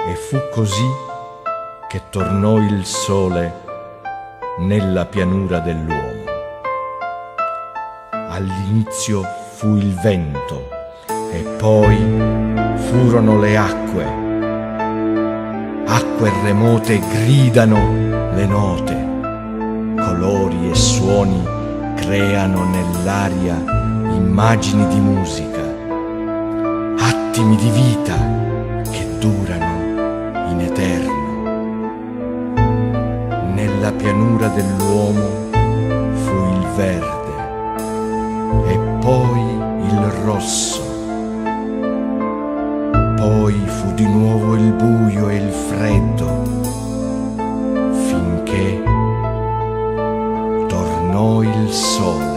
E fu così che tornò il sole nella pianura dell'uomo. All'inizio fu il vento e poi furono le acque. Acque remote gridano le note, colori e suoni creano nell'aria immagini di musica, attimi di vita che durano in eterno. Nella pianura dell'uomo fu il verde e poi il rosso, poi fu di nuovo il buio e il freddo, finché tornò il sole.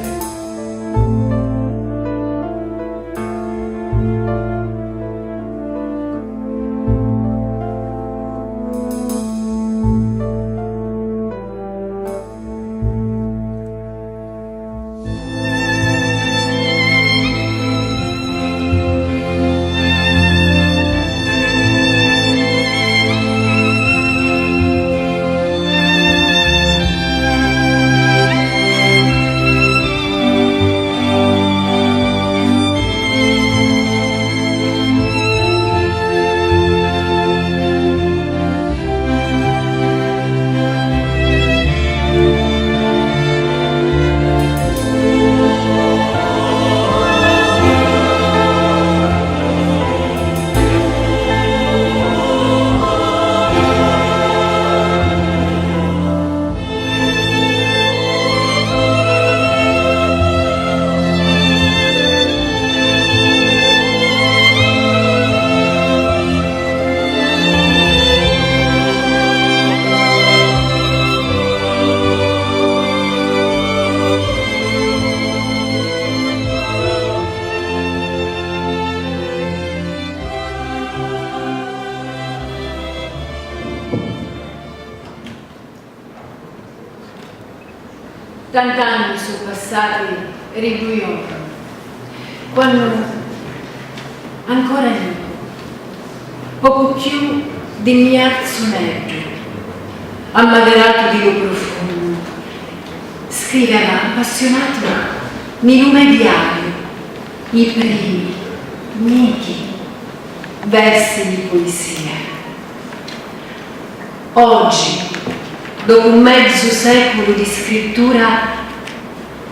Tant'anni sono passati e ribuiono, quando ancora io, poco più di miazzonetto, ammagerato di lo profondo, scriveva appassionato mi lume diario i primi, miti, versi di poesia. Oggi, dopo un mezzo secolo di scrittura,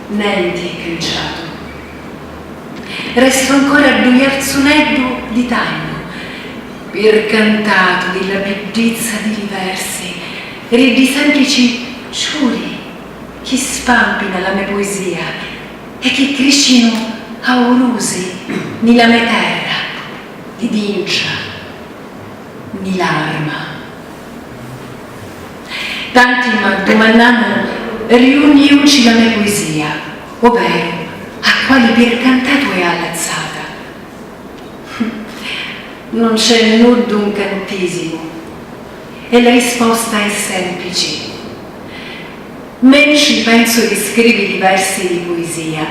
niente è canciato. Resto ancora a duiarzoneddo di tango, percantato della bellezza di versi e di semplici ciuri che spampina la mia poesia e che crescino aurosi nella mia terra di dincia, ni l'arma. Tanti mi domandano riuniuci la mia poesia, ovvero a quali per cantato è allazzata. Non c'è nulla un cantesimo e la risposta è semplice. Mentre penso che scrivi i versi di poesia,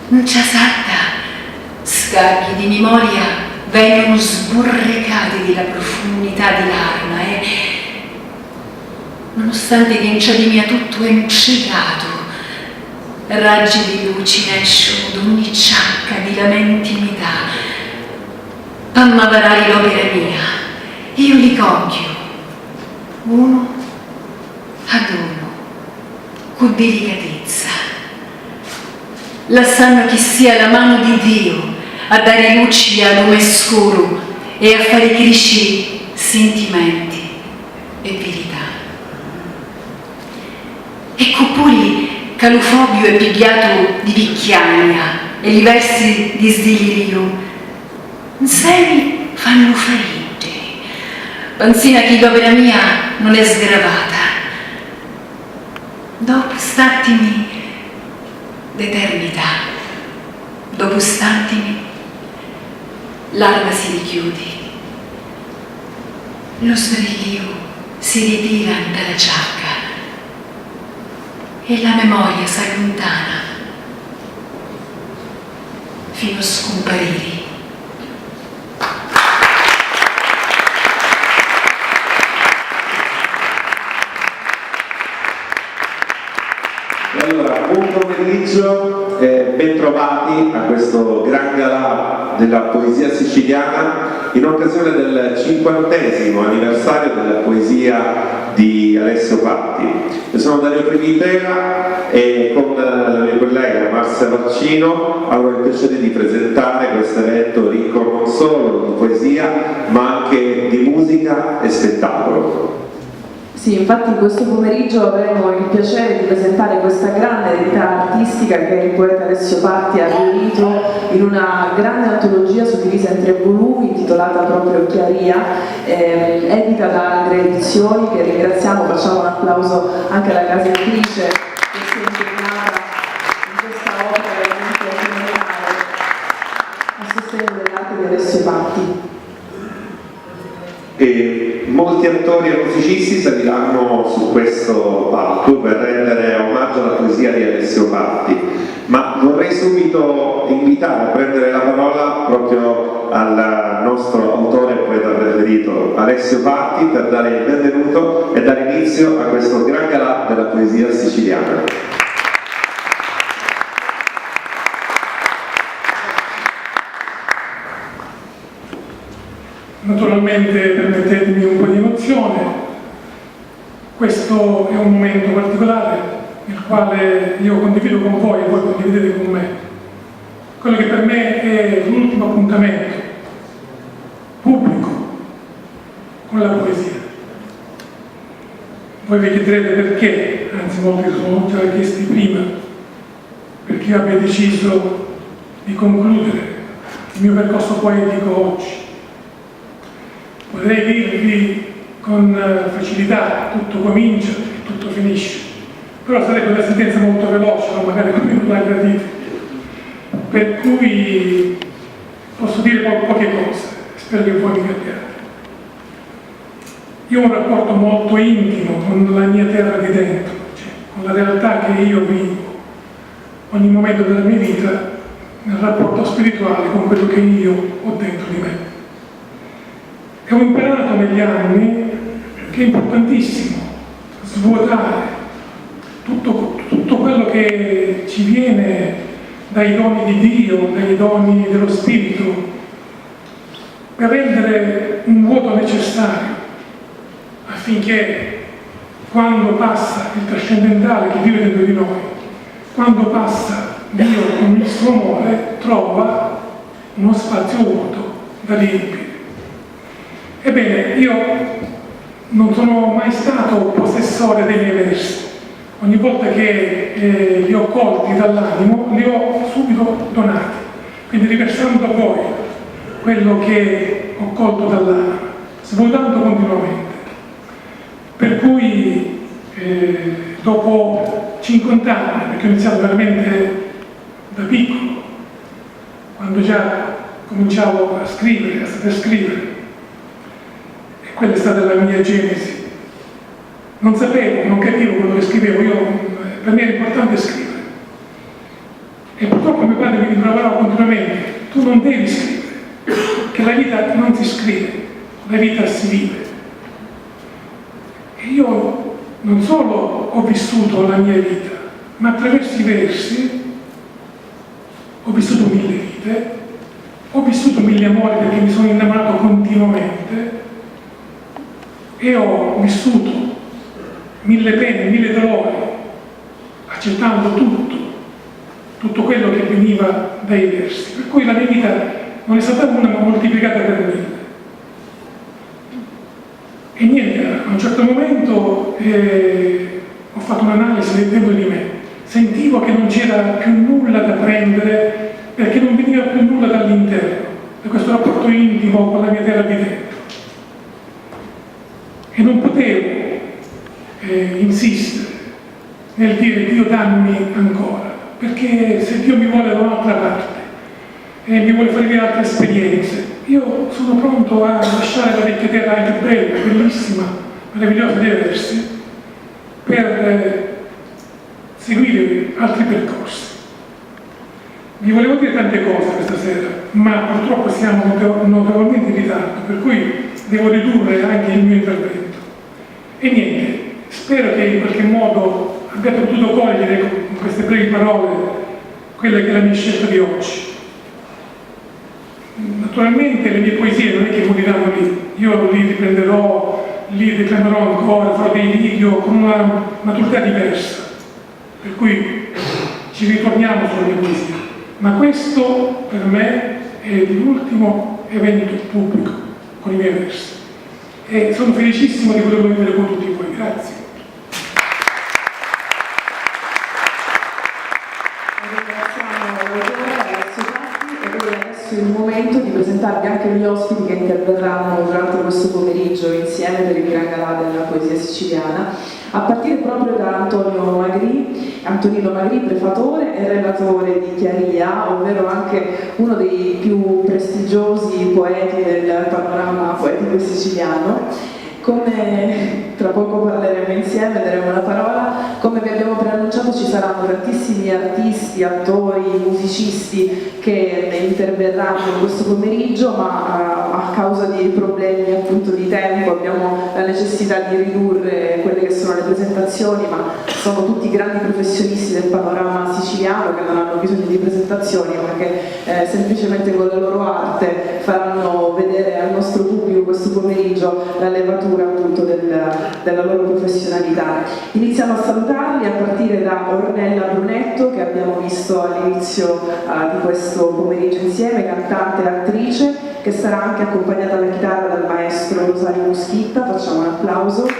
non c'è satta, scagli di memoria vengono sburrecati della profondità dell'arma e nonostante che in ciò di mia tutto è incigato, raggi di luci ne escono d'ogni ciacca di la mia intimità. Pammavarai l'opera mia, io li coglio, uno ad uno, con delicatezza, lasciando che sia la mano di Dio a dare luci ad nome scuro e a fare crescere sentimenti e verità. Ecco pure Calufobio è pigliato di picchiagna e i versi di sdelirio insieme fanno ferite, pensina che l'opera mia non è sgravata. Dopo statimi d'eternità. santimi, l'alba si richiudi, lo sbariglio si ritira dalla giacca e la memoria s'allontana fino a scomparire. Allora, buon pomeriggio, ben trovati a questo gran galà della poesia siciliana in occasione del 50° anniversario della poesia di Alessio Patti. Io sono Dario Previtera e con la mia collega Marzia Vaccino avrò il piacere di presentare questo evento ricco non solo di poesia ma anche di musica e spettacolo. Sì, infatti questo pomeriggio avremo il piacere di presentare questa grande eredità artistica che il poeta Alessio Patti ha riunito in una grande antologia suddivisa in 3 volumi intitolata proprio Chiaria, edita da Andre Edizioni, che ringraziamo, facciamo un applauso anche alla casa editrice che si è impegnata in questa opera veramente fenomenale a sostegno dell'arte di Alessio Patti. E molti attori e musicisti saliranno su questo palco per rendere omaggio alla poesia di Alessio Patti, ma vorrei subito invitare a prendere la parola proprio al nostro autore e poeta preferito Alessio Patti per dare il benvenuto e dare inizio a questo gran galà della poesia siciliana. Naturalmente permettetemi un po' di emozione, questo è un momento particolare nel quale io condivido con voi e voi condividete con me quello che per me è l'ultimo appuntamento pubblico con la poesia. Voi vi chiederete perché, anzi molti sono già chiesti prima, perché io abbia deciso di concludere il mio percorso poetico oggi. Potrei dirvi con facilità tutto comincia e tutto finisce, però sarebbe una sentenza molto veloce, o magari come non la gradite. Per cui posso dire poche cose, spero che voi mi capiate. Io ho un rapporto molto intimo con la mia terra di dentro, cioè con la realtà che io vivo ogni momento della mia vita, nel rapporto spirituale con quello che io ho dentro di me. E ho imparato negli anni che è importantissimo svuotare tutto quello che ci viene dai doni di Dio, dai doni dello Spirito, per rendere un vuoto necessario affinché quando passa il trascendentale che vive dentro di noi, quando passa Dio con il suo amore, trova uno spazio vuoto da riempire. Ebbene, io non sono mai stato possessore dei miei versi. Ogni volta che li ho colti dall'animo, li ho subito donati, quindi riversando a voi quello che ho colto dall'anima, svuotando continuamente. Per cui, dopo 50 anni, perché ho iniziato veramente da piccolo, quando già cominciavo a scrivere, a saper scrivere, quella è stata la mia genesi. Non sapevo, non capivo quello che scrivevo, per me era importante scrivere. E purtroppo mio padre mi riprovava continuamente, tu non devi scrivere, che la vita non si scrive, la vita si vive. E io non solo ho vissuto la mia vita, ma attraverso i versi ho vissuto 1000 vite, ho vissuto 1000 amori perché mi sono innamorato continuamente, e ho vissuto 1000 pene, 1000 dolori, accettando tutto quello che veniva dai versi. Per cui la mia vita non è stata una, ma moltiplicata per 1000. E niente, a un certo momento ho fatto un'analisi dentro di me. Sentivo che non c'era più nulla da prendere perché non veniva più nulla dall'interno, da questo rapporto intimo con la mia terra di dentro. E non potevo insistere nel dire Dio dammi ancora, perché se Dio mi vuole da un'altra parte e mi vuole far vivere altre esperienze. Io sono pronto a lasciare la vecchia terra anche bella, bellissima, meravigliosa dei versi, per seguire altri percorsi. Vi volevo dire tante cose questa sera, ma purtroppo siamo notevolmente in ritardo, per cui devo ridurre anche il mio intervento. E niente, spero che in qualche modo abbiate potuto cogliere con queste brevi parole quella che è la mia scelta di oggi. Naturalmente le mie poesie non è che moriranno lì, io li riprenderò, li declamerò ancora, farò dei video con una maturità diversa, per cui ci ritorniamo sulle mie poesie. Ma questo per me è l'ultimo evento pubblico con i miei versi e sono felicissimo di poterlo vivere con tutti voi. Grazie. Adesso è il momento di presentarvi anche gli ospiti che interverranno durante questo pomeriggio insieme per il Gran Galà della poesia siciliana, a partire proprio da Antonino Magri, prefatore e relatore di Chiaria, ovvero anche uno dei più prestigiosi poeti del panorama poetico siciliano. Come tra poco parleremo insieme, daremo la parola, come vi abbiamo preannunciato ci saranno tantissimi artisti, attori, musicisti che interverranno questo pomeriggio, ma a causa di problemi appunto di tempo abbiamo la necessità di ridurre quelle che sono le presentazioni, ma sono tutti grandi professionisti del panorama siciliano che non hanno bisogno di presentazioni, ma che semplicemente con la loro arte faranno vedere al nostro pubblico questo pomeriggio la levatura appunto della loro professionalità. Iniziamo a salutarli a partire da Ornella Brunetto, che abbiamo visto all'inizio di questo pomeriggio insieme, cantante e attrice, che sarà anche accompagnata alla chitarra dal maestro Rosario Muschitta. Facciamo un applauso. E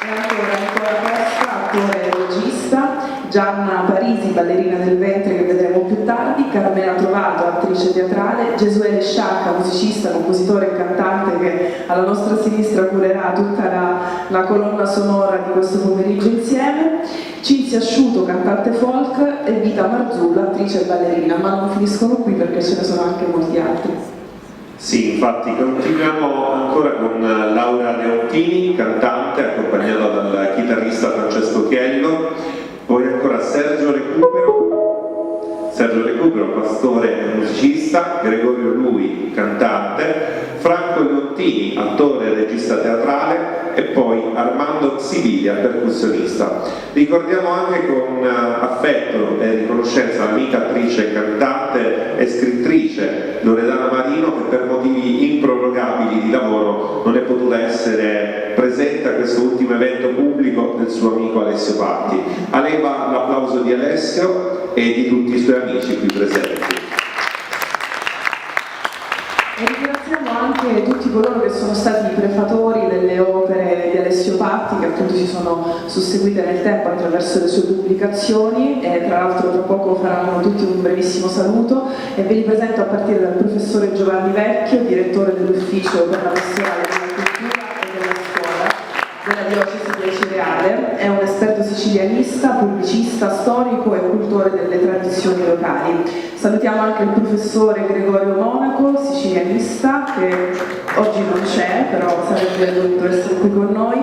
ancora Nicola Costa, attore e regista, Gianna Parisi, ballerina del ventre che vedremo più tardi, Carmela Trovato, attrice teatrale, Gesuele Sciacca, musicista, compositore e cantante che alla nostra sinistra curerà tutta la colonna sonora di questo pomeriggio insieme, Cinzia Asciuto, cantante folk, e Vita Marzulla, attrice e ballerina, ma non finiscono qui perché ce ne sono anche molti altri. Sì, infatti continuiamo ancora con Laura Leontini, cantante, accompagnata dal chitarrista Francesco Chiello, poi ancora Sergio Recupero, pastore e musicista, Gregorio Lui, cantante, Franco Leontini, attore e regista teatrale, e poi Armando Sibilia, percussionista. Ricordiamo anche con affetto e riconoscenza l'amica attrice, cantante e scrittrice Loredana Marino, che per motivi improrogabili di lavoro non è potuta essere presente a questo ultimo evento pubblico del suo amico Alessio Patti. A lei va l'applauso di Alessio e di tutti i suoi amici qui presenti. E ringraziamo anche tutti coloro che sono stati i prefatori delle opere di Alessio Patti, che appunto si sono susseguite nel tempo attraverso le sue pubblicazioni, e tra l'altro tra poco faranno tutti un brevissimo saluto, e ve li presento a partire dal professore Giovanni Vecchio, direttore dell'Ufficio per la pastorale della cultura e della scuola della diocesi di Acireale. È un esperto sicilianista, pubblicista, storico e cultore delle tradizioni locali. Salutiamo anche il professore Gregorio Monaco, sicilianista, che oggi non c'è, però sarebbe dovuto essere qui con noi.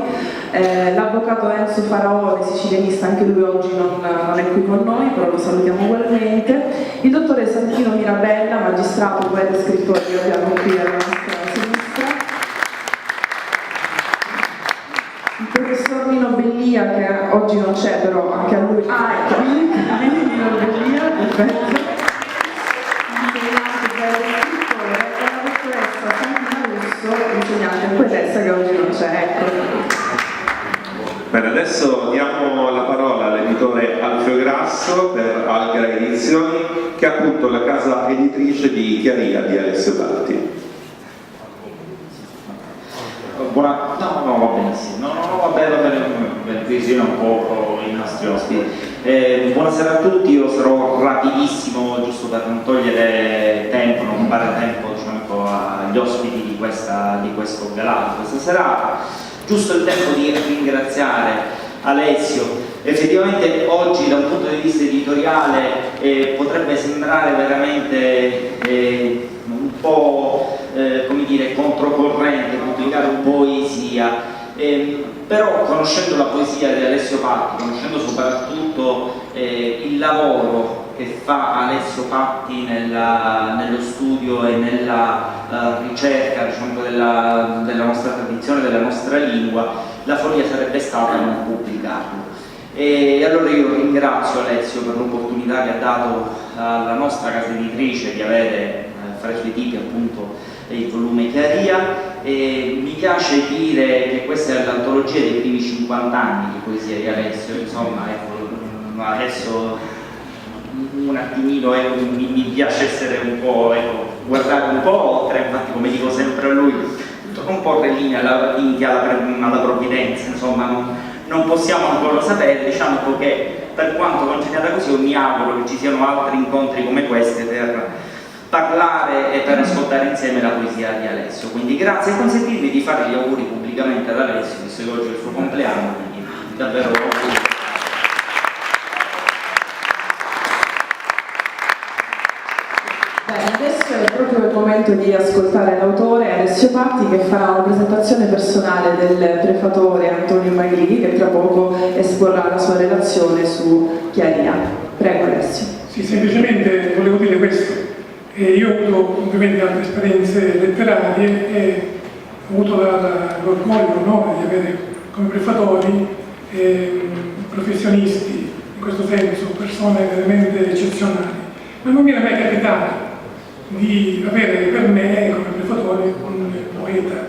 L'avvocato Enzo Faraone, sicilianista, anche lui oggi non è qui con noi, però lo salutiamo ugualmente. Il dottore Santino Mirabella, magistrato, poeta e scrittore, che abbiamo qui alla nostra sinistra. Il professor Nino Bellia, che oggi non c'è, però anche a lui. Ecco, Nino Bellia, perfetto. Insegnante poetessa, che oggi non c'è, ecco. Bene, adesso diamo la parola all'editore Alfio Grasso per Algra Edizioni, che è appunto la casa editrice di Chiaria di Alessio Patti. No, va benissimo. Va bene, visiona un po' i nostri ospiti. Buonasera a tutti, io sarò rapidissimo, giusto per non togliere tempo, non rubare tempo, diciamo, agli ospiti di questo galà, di questa serata. Giusto il tempo di ringraziare Alessio Effettivamente oggi da un punto di vista editoriale potrebbe sembrare veramente un po' come dire, controcorrente pubblicare un poesia, però conoscendo la poesia di Alessio Patti, conoscendo soprattutto il lavoro che fa Alessio Patti nello studio e nella ricerca, diciamo, della nostra tradizione, della nostra lingua, la follia sarebbe stata non pubblicarlo. E allora io ringrazio Alessio per l'opportunità che ha dato alla nostra casa editrice di avere fra i suoi titoli appunto il volume Chiaria, e mi piace dire che questa è l'antologia dei primi 50 anni di poesia di Alessio, insomma, ecco, adesso un attimino mi piace essere un po', guardare un po' oltre, infatti come dico sempre a lui, non porre linea alla provvidenza, insomma, non possiamo ancora sapere, diciamo che per quanto congegnata così io mi auguro che ci siano altri incontri come questi per parlare e per ascoltare insieme la poesia di Alessio. Quindi grazie e consentitemi di fare gli auguri pubblicamente ad Alessio, visto che oggi è il suo compleanno, quindi davvero Adesso è proprio il momento di ascoltare l'autore Alessio Patti, che farà una presentazione personale del prefatore Antonio Magri, che tra poco esporrà la sua relazione su Chiaria. Prego Alessio. Sì, semplicemente volevo dire questo. Io ho avuto ovviamente altre esperienze letterarie e ho avuto l'orgoglio, l'onore di avere come prefatori professionisti, in questo senso, persone veramente eccezionali. Ma non mi era mai capitato di avere per me come prefatore un poeta,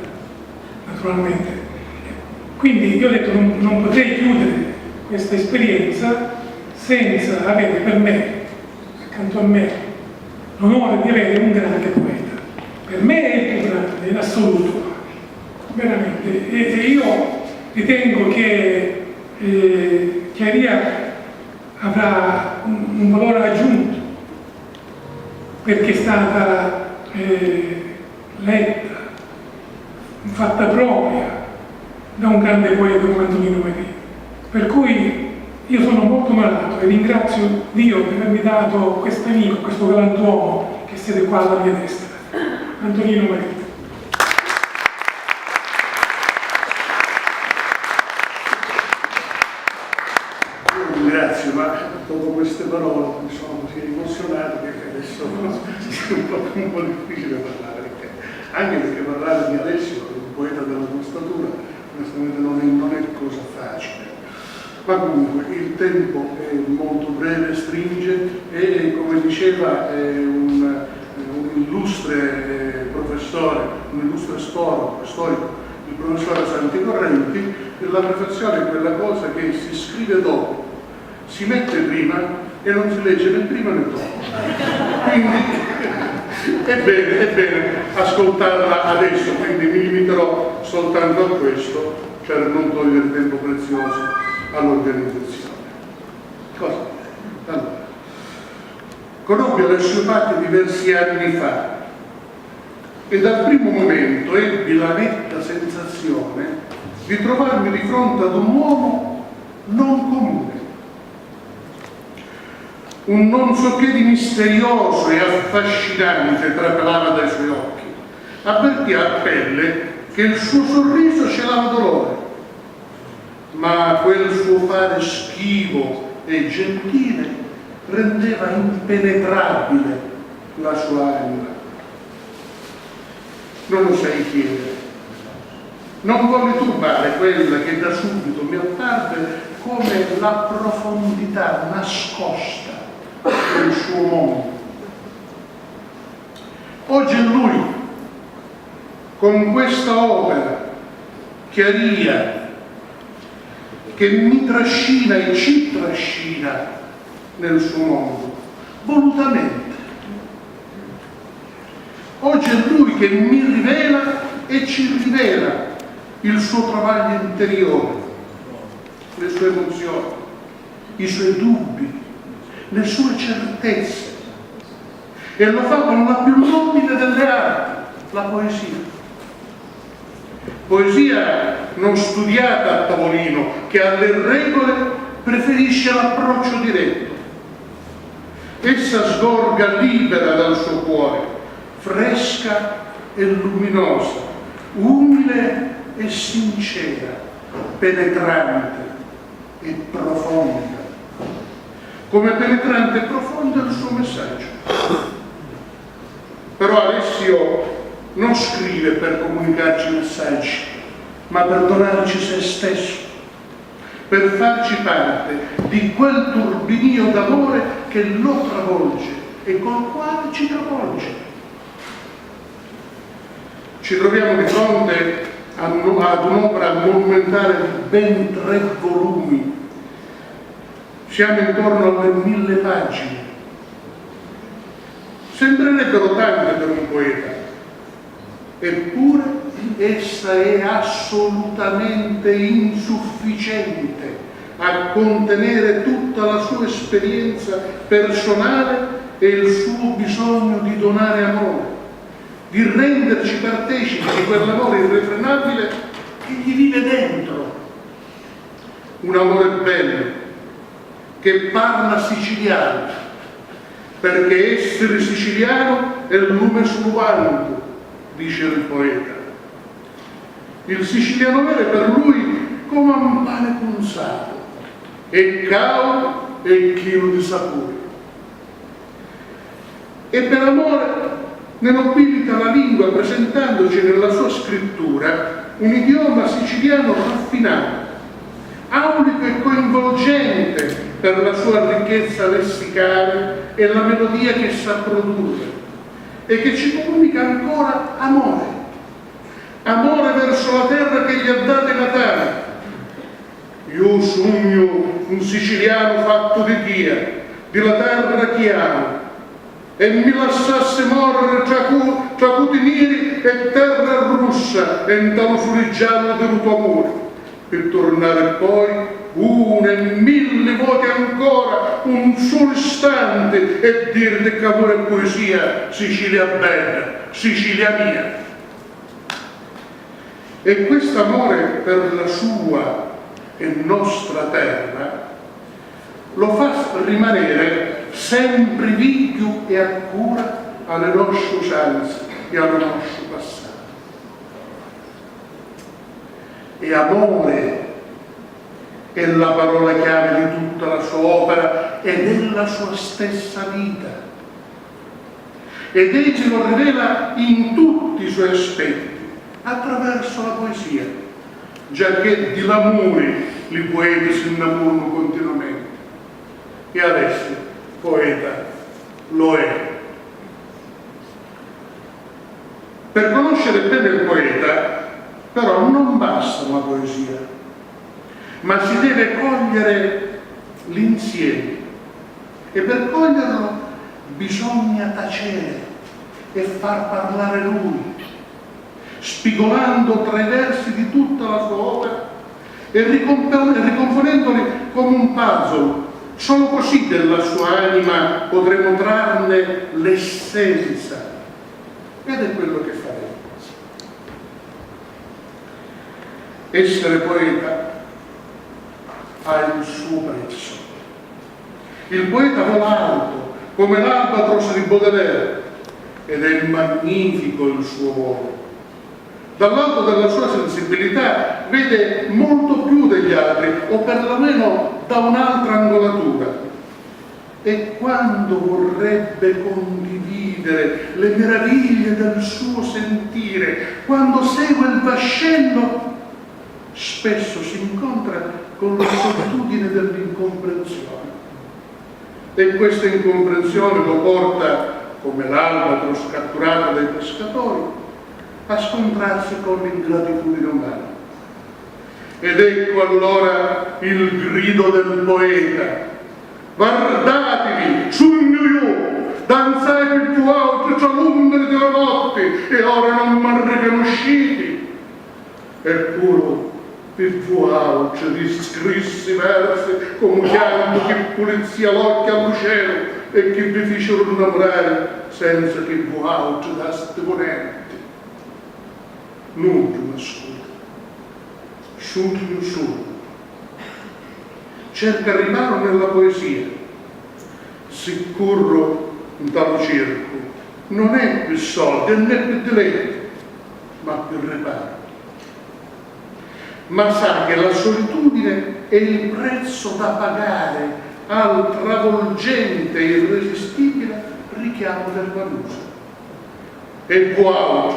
naturalmente. Quindi io ho detto non potrei chiudere questa esperienza senza avere per me, accanto a me, l'onore di avere un grande poeta. Per me è il più grande, in assoluto, veramente. E io ritengo che Chiaria avrà un valore aggiunto, perché è stata letta, fatta propria da un grande poeta come Antonino Magri. Per cui io sono molto onorato e ringrazio Dio per avermi dato questo amico, questo galantuomo che siede qua alla mia destra, Antonino Magri. Grazie, ma dopo queste parole mi sono così emozionato che adesso è un po' difficile parlare, anche perché parlare di Alessio, un poeta della tua statura, onestamente non è cosa facile. Ma comunque il tempo è molto breve, stringe e come diceva un illustre professore, un illustre storico, il professore Santi Correnti, la prefazione è quella cosa che si scrive dopo, si mette prima e non si legge né prima né dopo. Quindi è bene ascoltarla adesso, quindi mi limiterò soltanto a questo per non togliere tempo prezioso all'organizzazione. Cosa? Allora, conobbi Alessio Patti diversi anni fa e dal primo momento ebbi la netta sensazione di trovarmi di fronte ad un uomo non comune, un non so che di misterioso e affascinante trapelava dai suoi occhi. Avvertì a pelle che il suo sorriso celava dolore, ma quel suo fare schivo e gentile rendeva impenetrabile la sua anima. Non lo sai chiedere. Non volle turbare quella che da subito mi apparve come la profondità nascosta del suo mondo. Oggi è lui, con questa opera, Chiaria, che mi trascina e ci trascina nel suo mondo, volutamente. Oggi è lui che mi rivela e ci rivela il suo travaglio interiore, le sue emozioni, i suoi dubbi, le sue certezze, e lo fa con la più nobile delle arti, la poesia. Poesia non studiata a tavolino, che ha le regole preferisce l'approccio diretto. Essa sgorga libera dal suo cuore, fresca e luminosa, umile e sincera, penetrante e profonda. Come penetrante e profondo è il suo messaggio. Però Alessio non scrive per comunicarci messaggi, ma per donarci se stesso, per farci parte di quel turbinio d'amore che lo travolge e col quale ci travolge. Ci troviamo di fronte ad un'opera monumentale di ben 3 volumi. Siamo intorno alle 1000 pagine. Sembrerebbero tante per un poeta, eppure essa è assolutamente insufficiente a contenere tutta la sua esperienza personale e il suo bisogno di donare amore, di renderci partecipi di quell'amore irrefrenabile che gli vive dentro. Un amore bello, che parla siciliano, perché essere siciliano è il lume sul vanto, dice il poeta. Il siciliano vero è per lui come un pane punzato, è cauto e chilo di sapore. E per amore ne nobilita la lingua presentandoci nella sua scrittura un idioma siciliano raffinato, aulico e coinvolgente per la sua ricchezza lessicale e la melodia che sa produrre, e che ci comunica ancora amore. Amore verso la terra che gli ha dato Natale. Io sogno un siciliano fatto di Dio, di la terra che amo, e mi lasciasse morire tra cutiniri e terra russa e in talo giallo del tuo amore, per tornare poi 1 e 1000 volte ancora un solo istante e dirti che amore e poesia, Sicilia bella, Sicilia mia. E questo amore per la sua e nostra terra lo fa rimanere sempre vivo e accura alle nostre usanze e al nostro passato. E amore è la parola chiave di tutta la sua opera e della sua stessa vita. Ed egli lo rivela in tutti i suoi aspetti, attraverso la poesia, giacché di l'amore i poeti si innamorano continuamente. E Alessio, poeta, lo è. Per conoscere bene il poeta, però, non basta la poesia, ma si deve cogliere l'insieme, e per coglierlo bisogna tacere e far parlare lui, spigolando tra i versi di tutta la sua opera e ricomponendoli come un puzzle. Solo così della sua anima potremo trarne l'essenza, ed è quello che faremo. Essere poeta ha il suo prezzo. Il poeta vola alto come l'albatros di Baudelaire, ed è magnifico il suo volo. Dall'alto della sua sensibilità vede molto più degli altri, o perlomeno da un'altra angolatura. E quando vorrebbe condividere le meraviglie del suo sentire, quando segue il vascello, spesso si incontra con la solitudine dell'incomprensione. E questa incomprensione lo porta, come l'albatro scatturato dai pescatori, a scontrarsi con l'ingratitudine umana. Ed ecco allora il grido del poeta: guardatevi, sogno io, danzai più alto tra l'ombra della notte, e ora non mi riconosciti. Eppure più alto di scrissi versi, come chiamo che pulizia l'occhio al cielo, e che vi fecero innamorare senza che più alto da steponente. Non più nascosto, solo. cerca riparo nella poesia. Se corro in tale cerco, non è più soldi né più diletto, ma più riparo. Ma sa che la solitudine è il prezzo da pagare al travolgente e irresistibile richiamo della musa. E voi,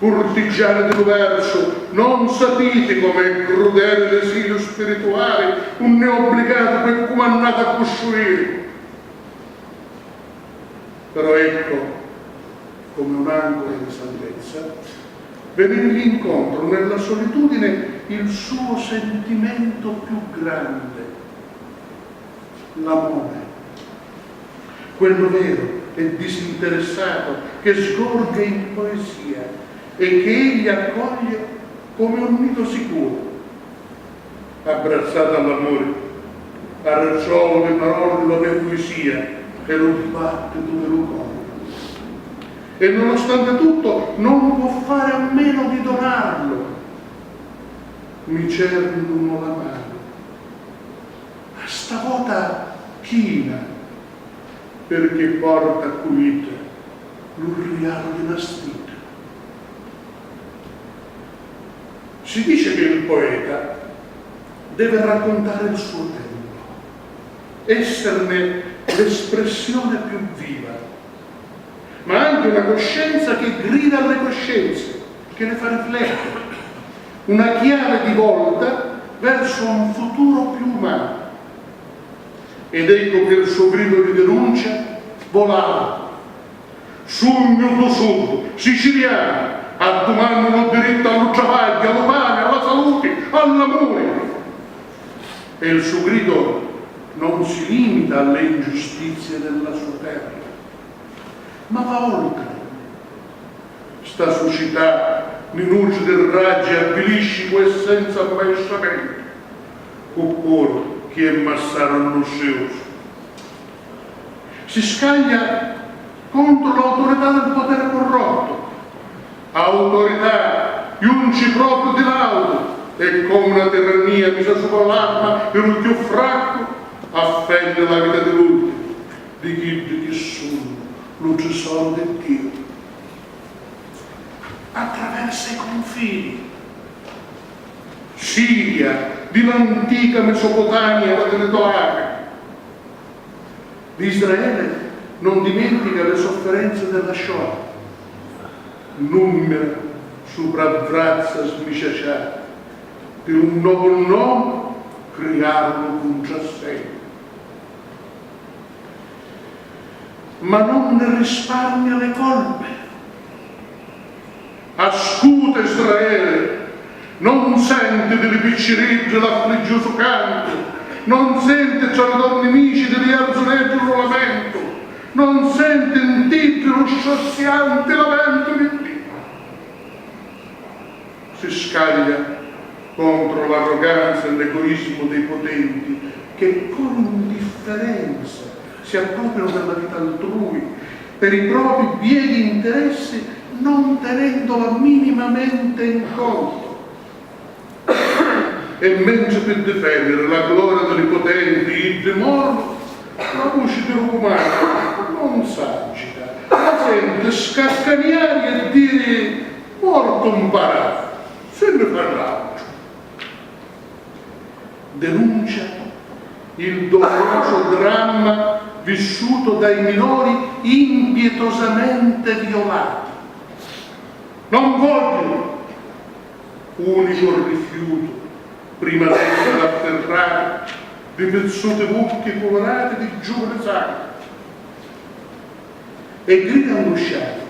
cortigiani dell'universo, non sapete com'è crudele l'esilio spirituale, un neobbligato per comandato a costruire. Però ecco, come un'ancora di salvezza, venirgli incontro nella solitudine il suo sentimento più grande, l'amore, quello vero e disinteressato che sgorga in poesia e che egli accoglie come un nido sicuro. Abbracciato all'amore, arrecciò le parole della mia poesia e lo dibattito dello cuore. E nonostante tutto non può fare a meno di donarlo. Mi cernuno la mano, stavolta china, perché porta quieta l'urrialo di Nastita. Si dice che il poeta deve raccontare il suo tempo, esserne l'espressione più viva, ma anche una coscienza che grida alle coscienze, che le fa riflettere, una chiave di volta verso un futuro più umano. Ed ecco che il suo grido di denuncia volava. Sogno do sud, siciliano, a domandano il diritto allo travaglio, allo pane, alla salute, all'amore. E il suo grido non si limita alle ingiustizie della sua terra, ma va oltre. Sta società minurge del raggi avvilisci quel senza pensamento, oppure che è massaro annuscioso. Si scaglia contro l'autorità del potere corrotto, autorità giunci proprio di laudo, e come una tirannia misa sopra l'arma per il più fracco affende la vita di tutti, di chi sono lo tesoro di Dio. Attraversa i confini. Siria, di l'antica Mesopotamia, la Teletolaca. Israele non dimentica le sofferenze della Shoah. Numera sopravvrazza smiciacciata, per un nuovo nome crearono con giassegno. Ma non ne risparmia le colpe. Ascuta Israele, non sente delle piccirigge l'affliggioso canto, non sente tra le donne nemici degli arzoneggi un lamento, non sente in titri lo sciaziante lamento di Dio. Si scaglia contro l'arroganza e l'egoismo dei potenti che con indifferenza si appropriano della vita altrui per i propri pieni interessi, non tenendola minimamente in conto. E mentre per difendere la gloria dei potenti, il demorlo, la voce dell'umano non s'agita, la sente scaccagnare e dire morto un parato, se ne parlavo. Denuncia il doloroso dramma vissuto dai minori impietosamente violati. Non voglio, unico rifiuto, prima di essere atterrati, di pezzuti buchi colorati di giovane sangue. E grida angosciato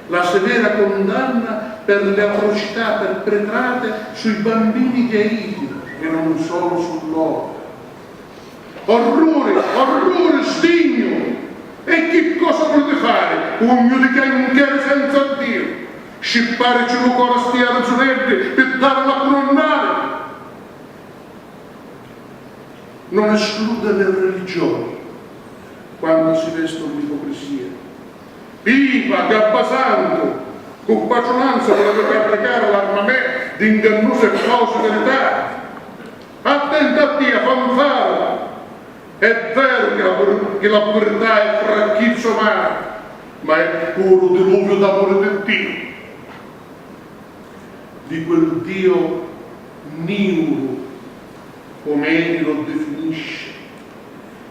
la severa condanna per le atrocità perpetrate sui bambini di Haiti e non solo su loro. Orrore, orrore, stigno! E che cosa volete fare? Un giudicare senza Dio? Scippare il cuore a stiare zonette per dare la colonnare? Non esclude le religioni quando si vestono di ipocrisia. Viva Gabbasanto, con pacionanza volete applicare l'armamento di ingannose false verità. Attenta a Dio, fanfara, È vero che la povertà è franchezza umana, ma è puro diluvio d'amore di Dio. Di quel Dio niuro, come egli lo definisce,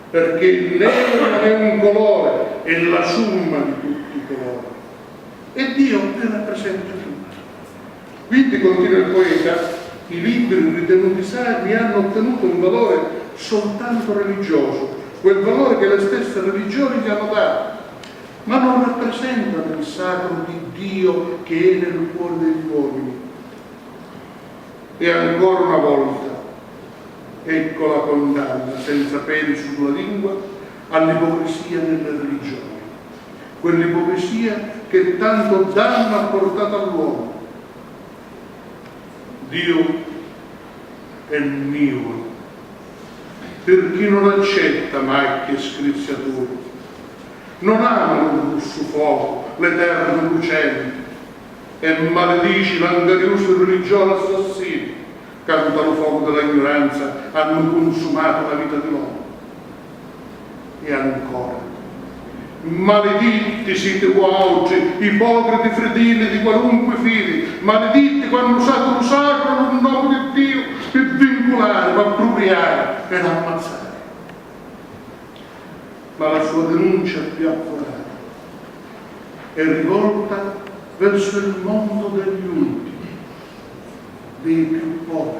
perché il nero non è un colore, è la somma di tutti i colori. E Dio ne rappresenta tutti. Quindi, continua il poeta, i libri ritenuti sacri hanno ottenuto un valore soltanto religioso, quel valore che le stesse religioni gli hanno dato, ma non rappresentano il sacro di Dio che è nel cuore degli uomini. E ancora una volta, ecco la condanna senza peli sulla lingua all'ipocrisia nelle religioni, quell'ipocrisia che tanto danno ha portato all'uomo. Dio è mio, per chi non accetta macchie e scriziature, non ama il russo fuoco, l'eterno lucente, e maledici l'angariuso religione assassini, canta lo fuoco dell'ignoranza, hanno consumato la vita dell'uomo. E ancora, maledetti siete voi oggi, ipocriti fedeli di qualunque fede, maledetti quando usate lo sacro nel nome di Dio per vincolare, per appropriare ed ammazzare. Ma la sua denuncia più accurata è rivolta verso il mondo degli ultimi, dei più poveri,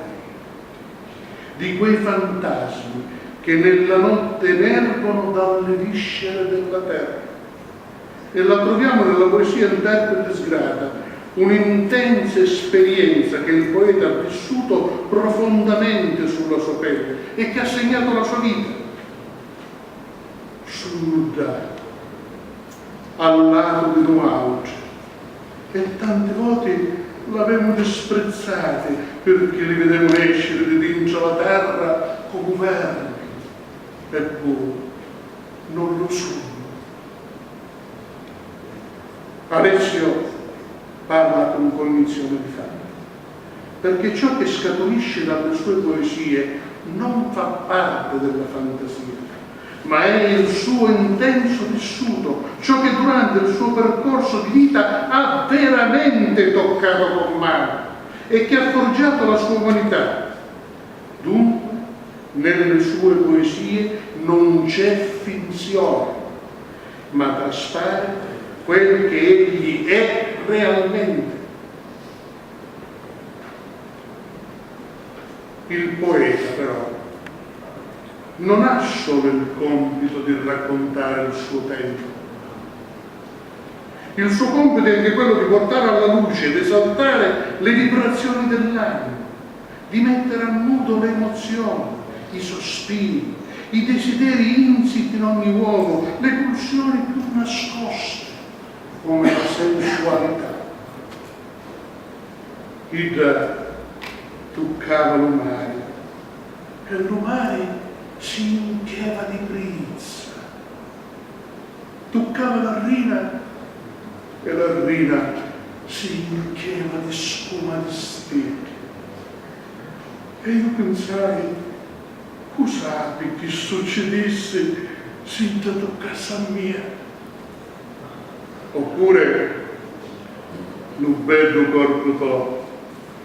di quei fantasmi che nella notte emergono dalle viscere della terra. E la troviamo nella poesia Interprete sgrada, un'intensa esperienza che il poeta ha vissuto profondamente sulla sua pelle e che ha segnato la sua vita. Sul al lato di Nuauge, e tante volte l'avevamo disprezzati perché li vedevano escere di dentro la terra come vermi, eppure non lo sono. Alessio parla con cognizione di fatto, perché ciò che scaturisce dalle sue poesie non fa parte della fantasia, ma è il suo intenso vissuto, ciò che durante il suo percorso di vita ha veramente toccato con mano e che ha forgiato la sua umanità. Dunque, nelle sue poesie non c'è finzione, ma traspare quel che egli è realmente. Il poeta, però, non ha solo il compito di raccontare il suo tempo. Il suo compito è anche quello di portare alla luce ed esaltare le vibrazioni dell'anima, di mettere a nudo le emozioni, i sospiri, i desideri insiti in ogni uomo, le pulsioni più nascoste, come la sensualità. Ida toccava l'umare, e l'umare si inchieva di brizza, toccava la rina e la rina si inchieva di spuma di stecche. E io pensai, scusapi che succedesse se ti toccasse a mia. Oppure, un bello corpo tuo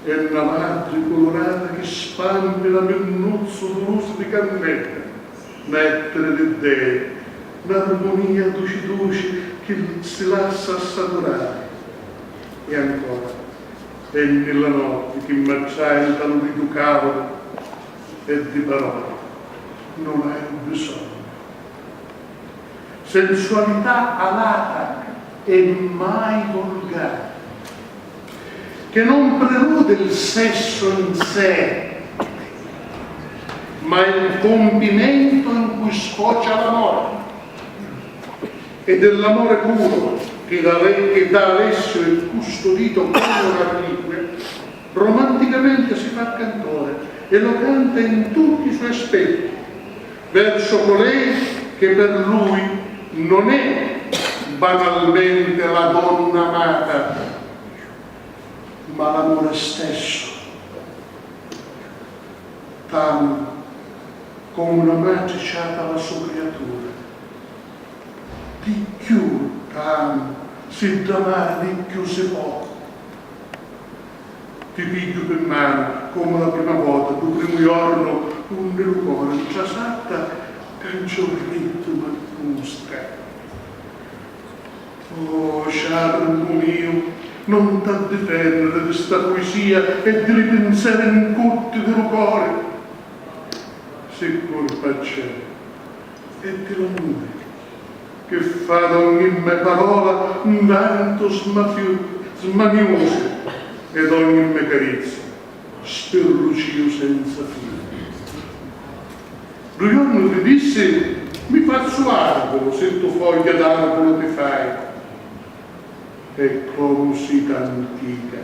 e una madre colorata che spampina nel nozzo d'uso di cannella, mettere di dee, un'armonia duci che si lascia assaporare. E ancora, e nella notte che marciai il talone di cavolo e di parole non hai bisogno. Sensualità alata e mai volgare, che non prelude il sesso in sé, ma il compimento in cui sfocia l'amore, e dell'amore puro che da Alessio è custodito come una reliquia, romanticamente si fa cantore e lo canta in tutti i suoi aspetti, verso colei che per lui non è banalmente la donna amata, ma l'amore stesso. T'amo come una madre ciata alla sua creatura. Di più t'amo, se d'amare di più si può. Ti piglio per mano come la prima volta, tu primo giorno, un nel cuore, intrasatta, cangiorletto ma musca. Oh, charmo mio, non t'addifendere di questa poesia e di ripensare in corte del cuore. Se colpa c'è, è della mia, che fa da ogni mia parola un vento smanioso ed ogni mia carizia spirlucio senza fine. Due giorni ti disse, mi faccio arbolo se tu foglia d'arbolo ti fai. E come si t'antica,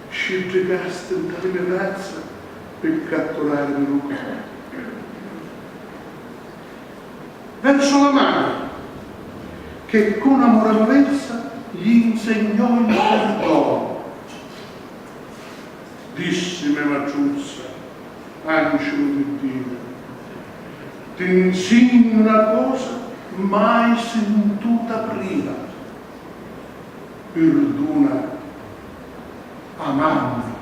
scibricaste dalle mie razze per catturarmi un cuore. Verso la mano, che con amorevolezza gli insegnò il perdono. Dissime Maciuzza, angelo di Dio, ti insegno una cosa mai sentuta prima. Perdona, amando.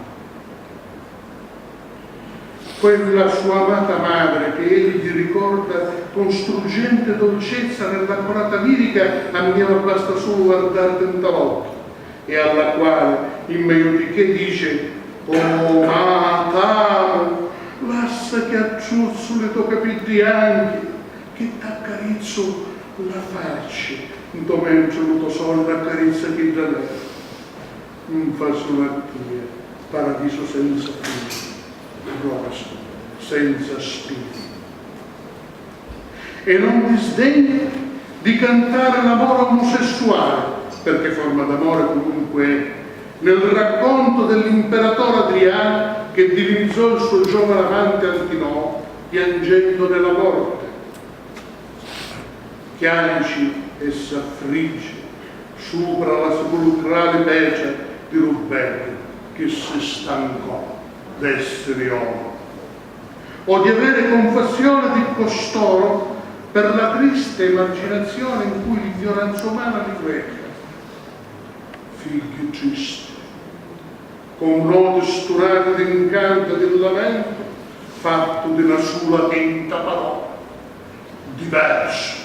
Quella sua amata madre che egli ricorda con struggente dolcezza nell'accorata lirica, a mia basta solo guardare tentalotto, e alla quale in meiodiché dice: oh matamo, lascia che acciuzzo le tue capiti anche, che t'accarezzo la faccia, mentre lo tuo sole accarezza chi da lei. Non fa solattia, paradiso senza fine, rosa senza spirito. E non disdegna di cantare l'amore omosessuale, perché forma d'amore comunque è, nel racconto dell'imperatore Adriano che divinizzò il suo giovane amante Antinoo piangendo nella morte. Chianci e s'affligge sopra la sepolcrale pece di Rubello che si stancò d'essere uomo, o di avere compassione di costoro per la triste emarginazione in cui l'ignoranza umana li reca. Figli tristi, con nodi sturati d'incanto e di lamento, fatto di una sola quinta parola, diverso.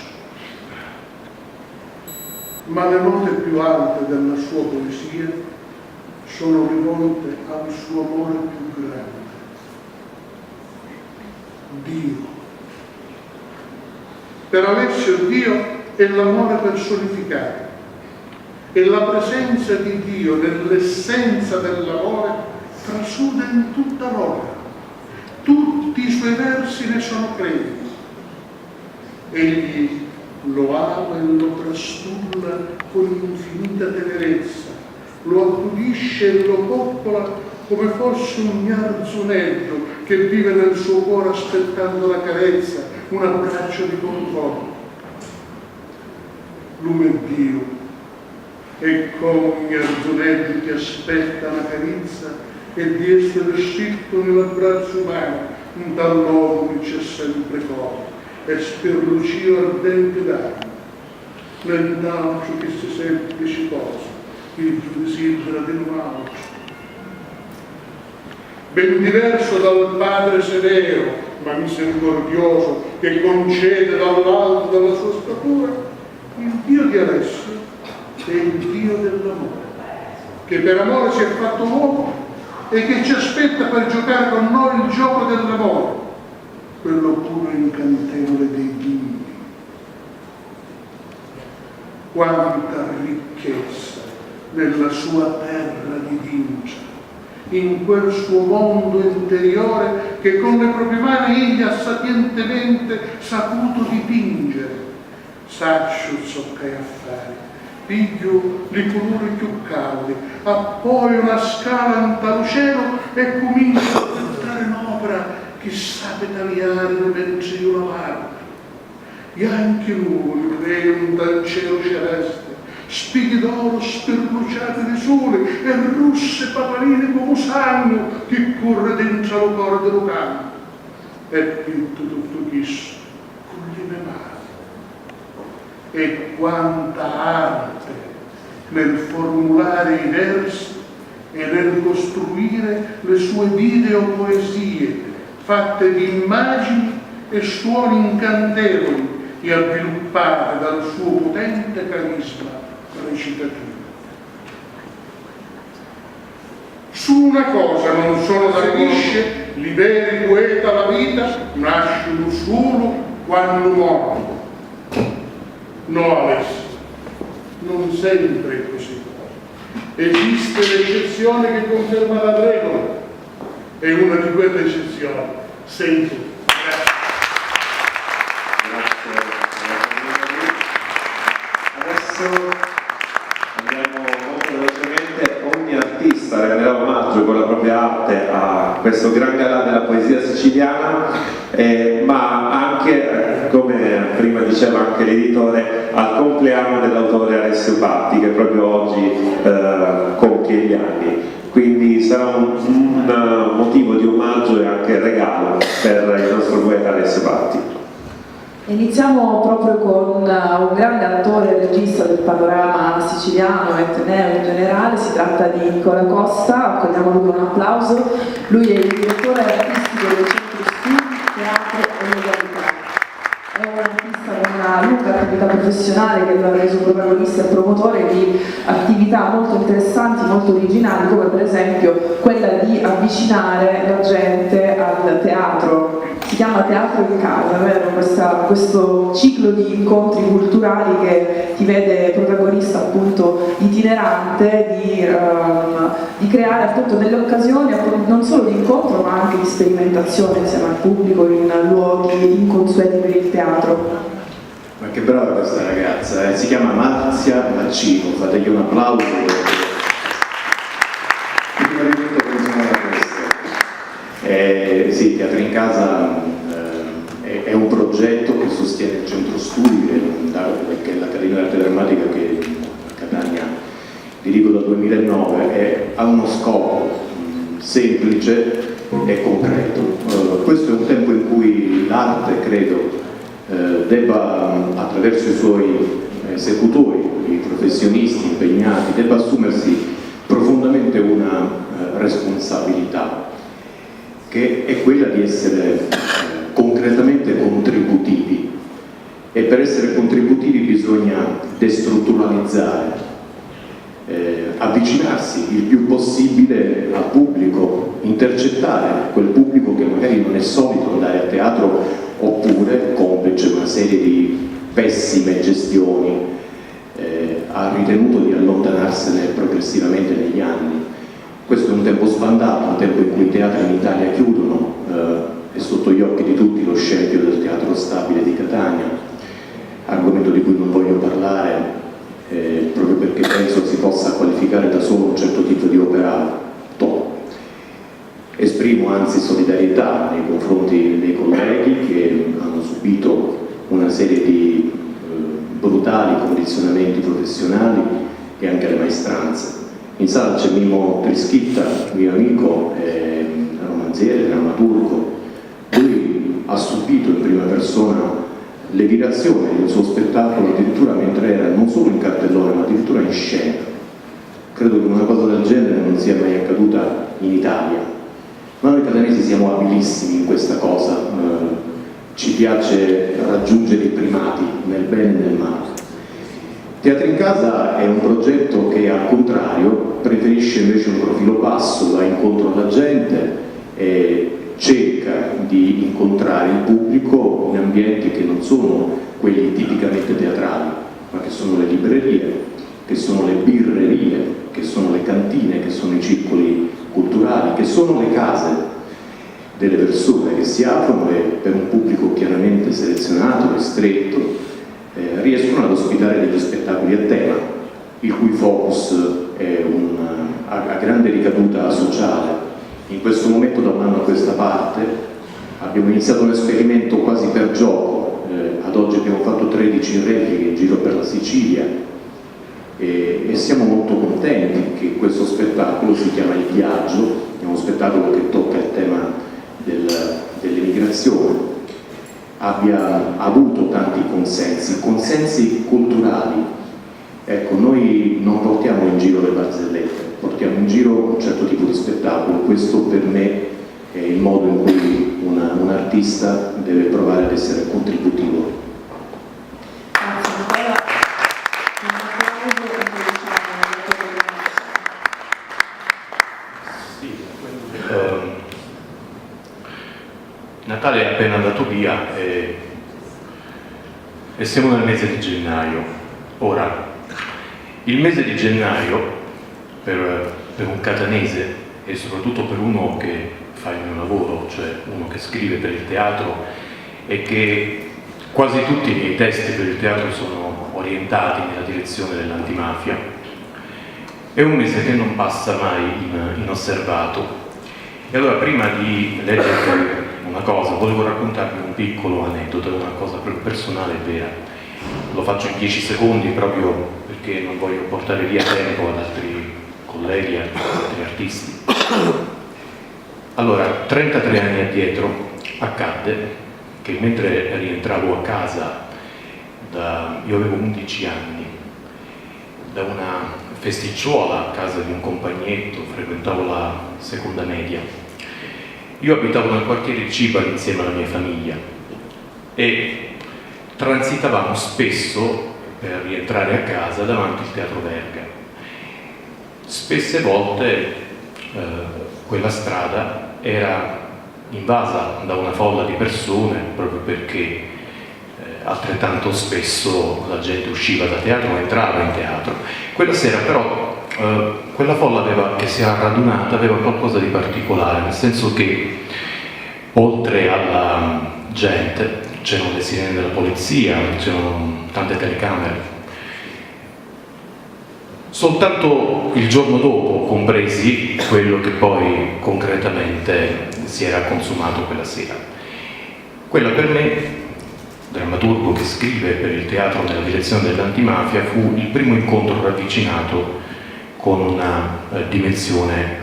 Ma le note più alte della sua poesia sono rivolte al suo amore più grande, Dio. Per Alessio Dio è l'amore personificato, e la presenza di Dio nell'essenza dell'amore trasuda in tutta l'opera. Tutti i suoi versi ne sono crediti. Egli lo ama e lo trastulla con infinita tenerezza, lo accudisce e lo coccola come fosse un garzonetto che vive nel suo cuore aspettando la carezza, un abbraccio di conforto. Lume è Dio, e come un garzonetto che aspetta la carezza e di essere scritto nell'abbraccio umano, un tal uomo che c'è sempre cuore e sperlucio ardente d'anima, nell'altro che si semplici cose, il desidera di un altro. Ben diverso dal Padre severo, ma misericordioso, che concede dall'alto della sua statura, il Dio di Alessio è il Dio dell'amore, che per amore si è fatto uomo e che ci aspetta per giocare con noi il gioco dell'amore, quello puro incantevole dei bimbi. Quanta ricchezza nella sua terra di vincere, in quel suo mondo interiore che con le proprie mani egli ha sapientemente saputo dipingere. Saccio zoccai affari, piglio li colori più caldi, appoi una scala in tal cielo e comincio a entrare in opera che sa tagliare mentre io la guardo. E anche lui crei un tal cielo celeste, spighi d'oro sperluciate di sole e russe papaline come sangue che corre dentro lo cuore dello canto. è tutto questo con le mie mani. E quanta arte nel formulare i versi e nel costruire le sue videopoesie fatte di immagini e suoni incantevoli e avviluppate dal suo potente carisma recitativo. Su una cosa non sono d'accordo, liberi poeta la vita, nasce solo quando muore. No, Alessio, non sempre è così. Esiste l'eccezione che conferma la regola e una di quelle eccezioni sei tu. Adesso andiamo molto velocemente. Ogni artista renderà omaggio con la propria arte a questo gran galà della poesia siciliana, ma anche, come prima diceva anche l'editore, al compleanno dell'autore Alessio Patti, che proprio oggi compie gli anni. Quindi sarà un motivo di omaggio e anche regalo per il nostro poeta Alessio Patti. Iniziamo proprio con un grande attore e regista del panorama siciliano e etneo in generale, si tratta di Nicola Costa, accogliamolo con un applauso. Lui è il direttore artistico del Centro Studi, Teatro e Legalità. È un artista con una lunga attività professionale che lo ha reso protagonista e promotore di attività molto interessanti, molto originali, come per esempio quella di avvicinare la gente al teatro. Si chiama Teatro in Casa, vero? Questo ciclo di incontri culturali che ti vede protagonista appunto itinerante di creare appunto delle occasioni non solo di incontro ma anche di sperimentazione insieme al pubblico in luoghi inconsueti per il teatro. Ma che brava questa ragazza, si chiama Marzia Maccino, fategli un applauso. Prima di tutto funziona questo. Sì, Teatro in Casa è un progetto che sostiene il Centro Studi, che è l'Accademia d'Arte Drammatica che a Catania dirigo dal 2009, e ha uno scopo semplice e concreto. Questo è un tempo in cui l'arte, credo, debba, attraverso i suoi esecutori, i professionisti impegnati, debba assumersi profondamente una responsabilità, che è quella di essere concretamente contributivi, e per essere contributivi bisogna destrutturalizzare, avvicinarsi il più possibile al pubblico, intercettare quel pubblico che magari non è solito andare a teatro, oppure, complice una serie di pessime gestioni, ha ritenuto di allontanarsene progressivamente negli anni. Questo è un tempo sbandato, un tempo in cui i teatri in Italia chiudono, è sotto gli occhi di tutti lo scempio del Teatro Stabile di Catania, argomento di cui non voglio parlare, proprio perché penso si possa qualificare da solo un certo tipo di opera top. Esprimo anzi solidarietà nei confronti dei colleghi che hanno subito una serie di brutali condizionamenti professionali e anche le maestranze. In sala c'è Mimmo Trischitta, mio amico, romanziere, drammaturgo. Lui ha subito in prima persona le vibrazioni del suo spettacolo addirittura mentre era non solo in cartellone ma addirittura in scena. Credo che una cosa del genere non sia mai accaduta in Italia, ma noi catanesi siamo abilissimi in questa cosa, ci piace raggiungere i primati nel bene e nel male. Teatro in Casa è un progetto che al contrario preferisce invece un profilo basso, va incontro alla gente e cerca di incontrare il pubblico in ambienti che non sono quelli tipicamente teatrali, ma che sono le librerie, che sono le birrerie, che sono le cantine, che sono i circoli culturali, che sono le case delle persone che si aprono e per un pubblico chiaramente selezionato e stretto riescono ad ospitare degli spettacoli a tema, il cui focus ha grande ricaduta sociale. In questo momento, da un anno a questa parte, abbiamo iniziato un esperimento quasi per gioco, ad oggi abbiamo fatto 13 repliche in giro per la Sicilia e siamo molto contenti che questo spettacolo si chiama Il Viaggio, è uno spettacolo che tocca il tema dell'emigrazione direzione abbia avuto tanti consensi culturali. Ecco, noi non portiamo in giro le barzellette, portiamo in giro un certo tipo di spettacolo. Questo per me è il modo in cui un artista deve provare ad essere contributivo. Natale è appena andato via e siamo nel mese di gennaio. Ora, il mese di gennaio per un catanese e soprattutto per uno che fa il mio lavoro, cioè uno che scrive per il teatro e che quasi tutti i miei testi per il teatro sono orientati nella direzione dell'antimafia, è un mese che non passa mai inosservato. E allora, prima di leggere una cosa, volevo raccontarvi un piccolo aneddoto, una cosa personale e vera. Lo faccio in 10 secondi proprio perché non voglio portare via tempo ad altri colleghi, ad altri artisti. Allora, 33 anni addietro accadde che mentre rientravo a casa, io avevo 11 anni, da una festicciuola a casa di un compagnetto, frequentavo la seconda media. Io abitavo nel quartiere Cibali insieme alla mia famiglia e transitavamo spesso per rientrare a casa davanti al Teatro Verga. Spesse volte quella strada era invasa da una folla di persone proprio perché altrettanto spesso la gente usciva da teatro o entrava in teatro. Quella sera però quella folla che si era radunata aveva qualcosa di particolare, nel senso che oltre alla gente c'erano le sirene della polizia, c'erano tante telecamere. Soltanto il giorno dopo compresi quello che poi concretamente si era consumato quella sera. Quella per me, drammaturgo che scrive per il teatro nella direzione dell'antimafia, fu il primo incontro ravvicinato con una dimensione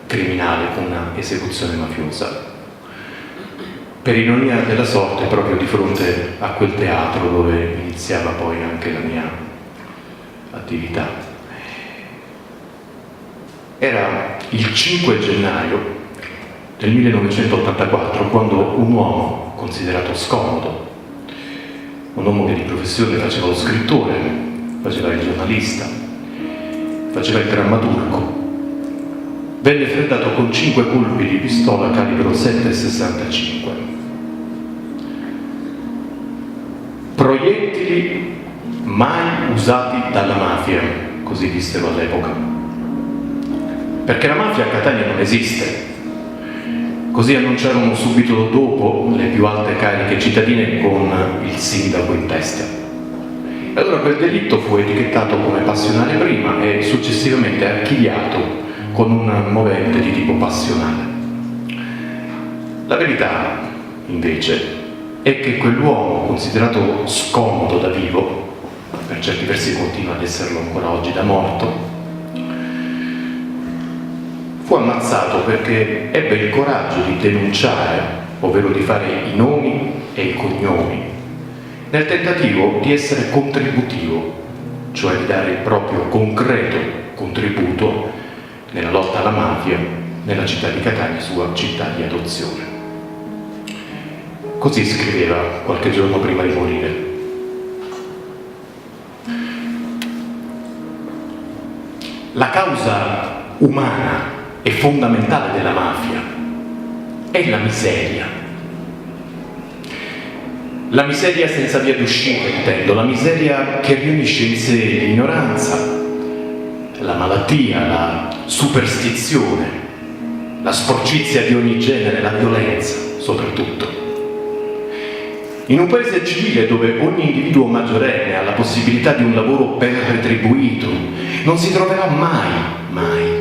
criminale, con una esecuzione mafiosa. Per ironia della sorte, proprio di fronte a quel teatro dove iniziava poi anche la mia attività. Era il 5 gennaio del 1984 quando un uomo considerato scomodo, un uomo che di professione faceva lo scrittore, faceva il giornalista, faceva il drammaturgo, venne freddato con 5 colpi di pistola calibro 7,65. Proiettili mai usati dalla mafia, così dissero all'epoca. Perché la mafia a Catania non esiste. Così annunciarono subito dopo le più alte cariche cittadine con il sindaco in testa. E allora quel delitto fu etichettato come passionale prima e successivamente archiviato con un movente di tipo passionale. La verità, invece, è che quell'uomo, considerato scomodo da vivo, per certi versi continua ad esserlo ancora oggi da morto, fu ammazzato perché ebbe il coraggio di denunciare, ovvero di fare i nomi e i cognomi, nel tentativo di essere contributivo, cioè di dare il proprio concreto contributo nella lotta alla mafia nella città di Catania, sua città di adozione. Così scriveva qualche giorno prima di morire. La causa umana e fondamentale della mafia è la miseria. La miseria senza via d'uscita, intendo, la miseria che riunisce in sé l'ignoranza, la malattia, la superstizione, la sporcizia di ogni genere, la violenza, soprattutto. In un paese civile dove ogni individuo maggiorenne ha la possibilità di un lavoro ben retribuito, non si troverà mai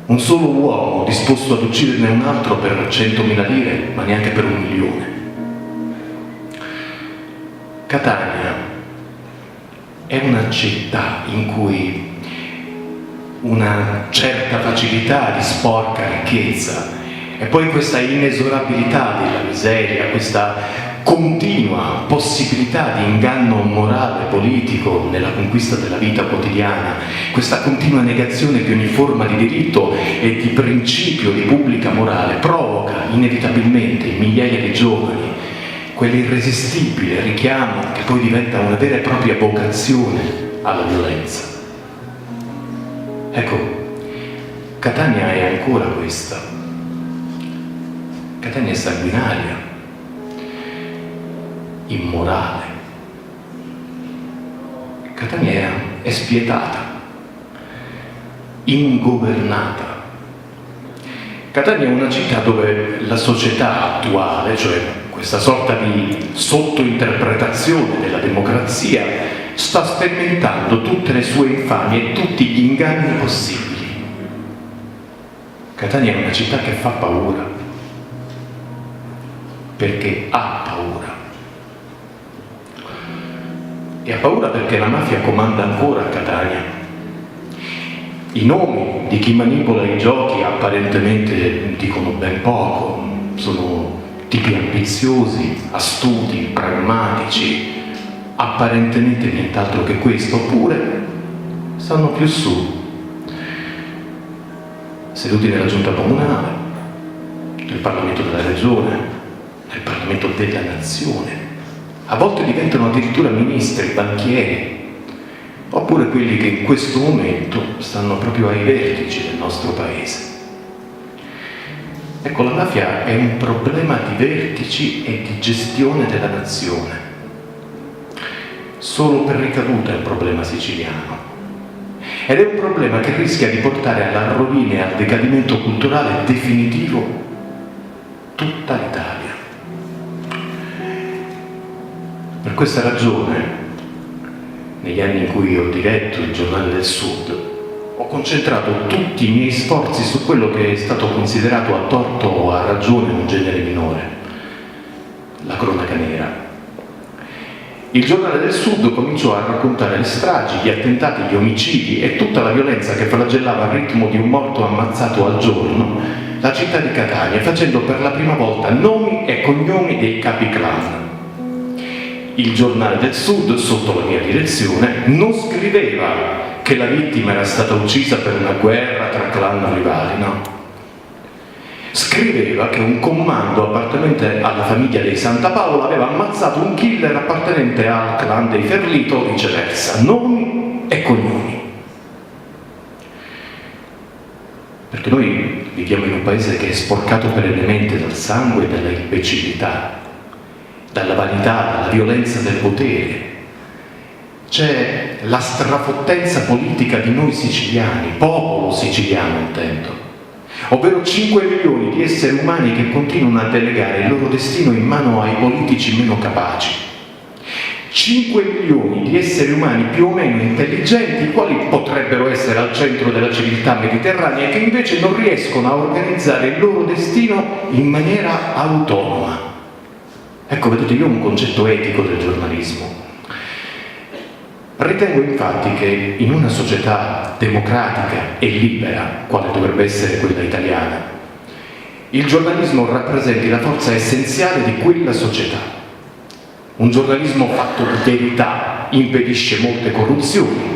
un solo uomo disposto ad ucciderne un altro per 100.000 lire, ma neanche per 1 milione. Catania è una città in cui una certa facilità di sporca ricchezza E poi questa inesorabilità della miseria, questa continua possibilità di inganno morale, politico nella conquista della vita quotidiana, questa continua negazione di ogni forma di diritto e di principio di pubblica morale provoca inevitabilmente in migliaia di giovani quell'irresistibile richiamo che poi diventa una vera e propria vocazione alla violenza. Ecco, Catania è ancora questa. Catania è sanguinaria, immorale. Catania è spietata, ingovernata. Catania è una città dove la società attuale, cioè questa sorta di sottointerpretazione della democrazia, sta sperimentando tutte le sue infamie e tutti gli inganni possibili. Catania è una città che fa paura, perché ha paura. E ha paura perché la mafia comanda ancora a Catania. I nomi di chi manipola i giochi apparentemente dicono ben poco, sono tipi ambiziosi, astuti, pragmatici, apparentemente nient'altro che questo, oppure stanno più su, seduti nella giunta comunale, nel Parlamento della Regione, nel Parlamento della Nazione. A volte diventano addirittura ministri, banchieri, oppure quelli che in questo momento stanno proprio ai vertici del nostro paese. Ecco, la mafia è un problema di vertici e di gestione della nazione. Solo per ricaduta è un problema siciliano. Ed è un problema che rischia di portare alla rovina e al decadimento culturale definitivo tutta l'Italia. Per questa ragione, negli anni in cui ho diretto il Giornale del Sud, ho concentrato tutti i miei sforzi su quello che è stato considerato a torto o a ragione un genere minore, la cronaca nera. Il Giornale del Sud cominciò a raccontare le stragi, gli attentati, gli omicidi e tutta la violenza che flagellava al ritmo di un morto ammazzato al giorno la città di Catania, facendo per la prima volta nomi e cognomi dei capi clan. Il Giornale del Sud, sotto la mia direzione, non scriveva che la vittima era stata uccisa per una guerra tra clan rivali, no. Scriveva che un comando appartenente alla famiglia dei Santa Paola aveva ammazzato un killer appartenente al clan dei Ferlito o viceversa. Nomi e cognomi. Perché noi viviamo in un paese che è sporcato perennemente dal sangue e dalla imbecillità, dalla vanità, dalla violenza del potere. C'è la strafottenza politica di noi siciliani, popolo siciliano intendo, ovvero 5 milioni di esseri umani che continuano a delegare il loro destino in mano ai politici meno capaci. 5 milioni di esseri umani più o meno intelligenti, i quali potrebbero essere al centro della civiltà mediterranea e che invece non riescono a organizzare il loro destino in maniera autonoma. Ecco, vedete, io ho un concetto etico del giornalismo. Ritengo infatti che in una società democratica e libera, quale dovrebbe essere quella italiana, il giornalismo rappresenti la forza essenziale di quella società. Un giornalismo fatto di verità impedisce molte corruzioni,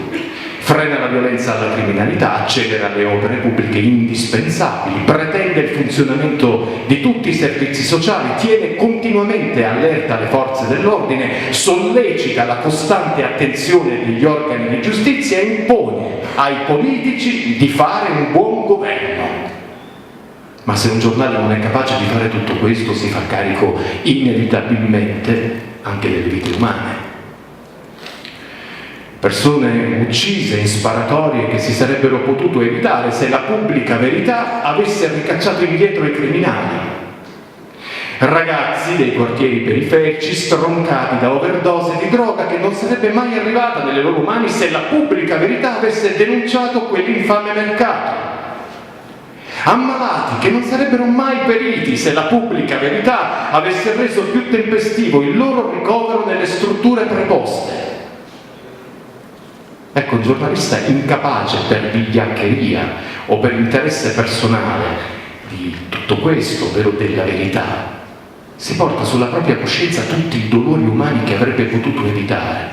frena la violenza alla criminalità, accelera le opere pubbliche indispensabili, pretende il funzionamento di tutti i servizi sociali, tiene continuamente allerta le forze dell'ordine, sollecita la costante attenzione degli organi di giustizia e impone ai politici di fare un buon governo. Ma se un giornale non è capace di fare tutto questo, si fa carico inevitabilmente anche delle vite umane. Persone uccise in sparatorie che si sarebbero potuto evitare se la pubblica verità avesse ricacciato indietro i criminali. Ragazzi dei quartieri periferici stroncati da overdose di droga che non sarebbe mai arrivata nelle loro mani se la pubblica verità avesse denunciato quell'infame mercato. Ammalati che non sarebbero mai periti se la pubblica verità avesse reso più tempestivo il loro ricovero nelle strutture preposte. Ecco, un giornalista incapace per vigliaccheria o per interesse personale di tutto questo, ovvero della verità, si porta sulla propria coscienza tutti i dolori umani che avrebbe potuto evitare,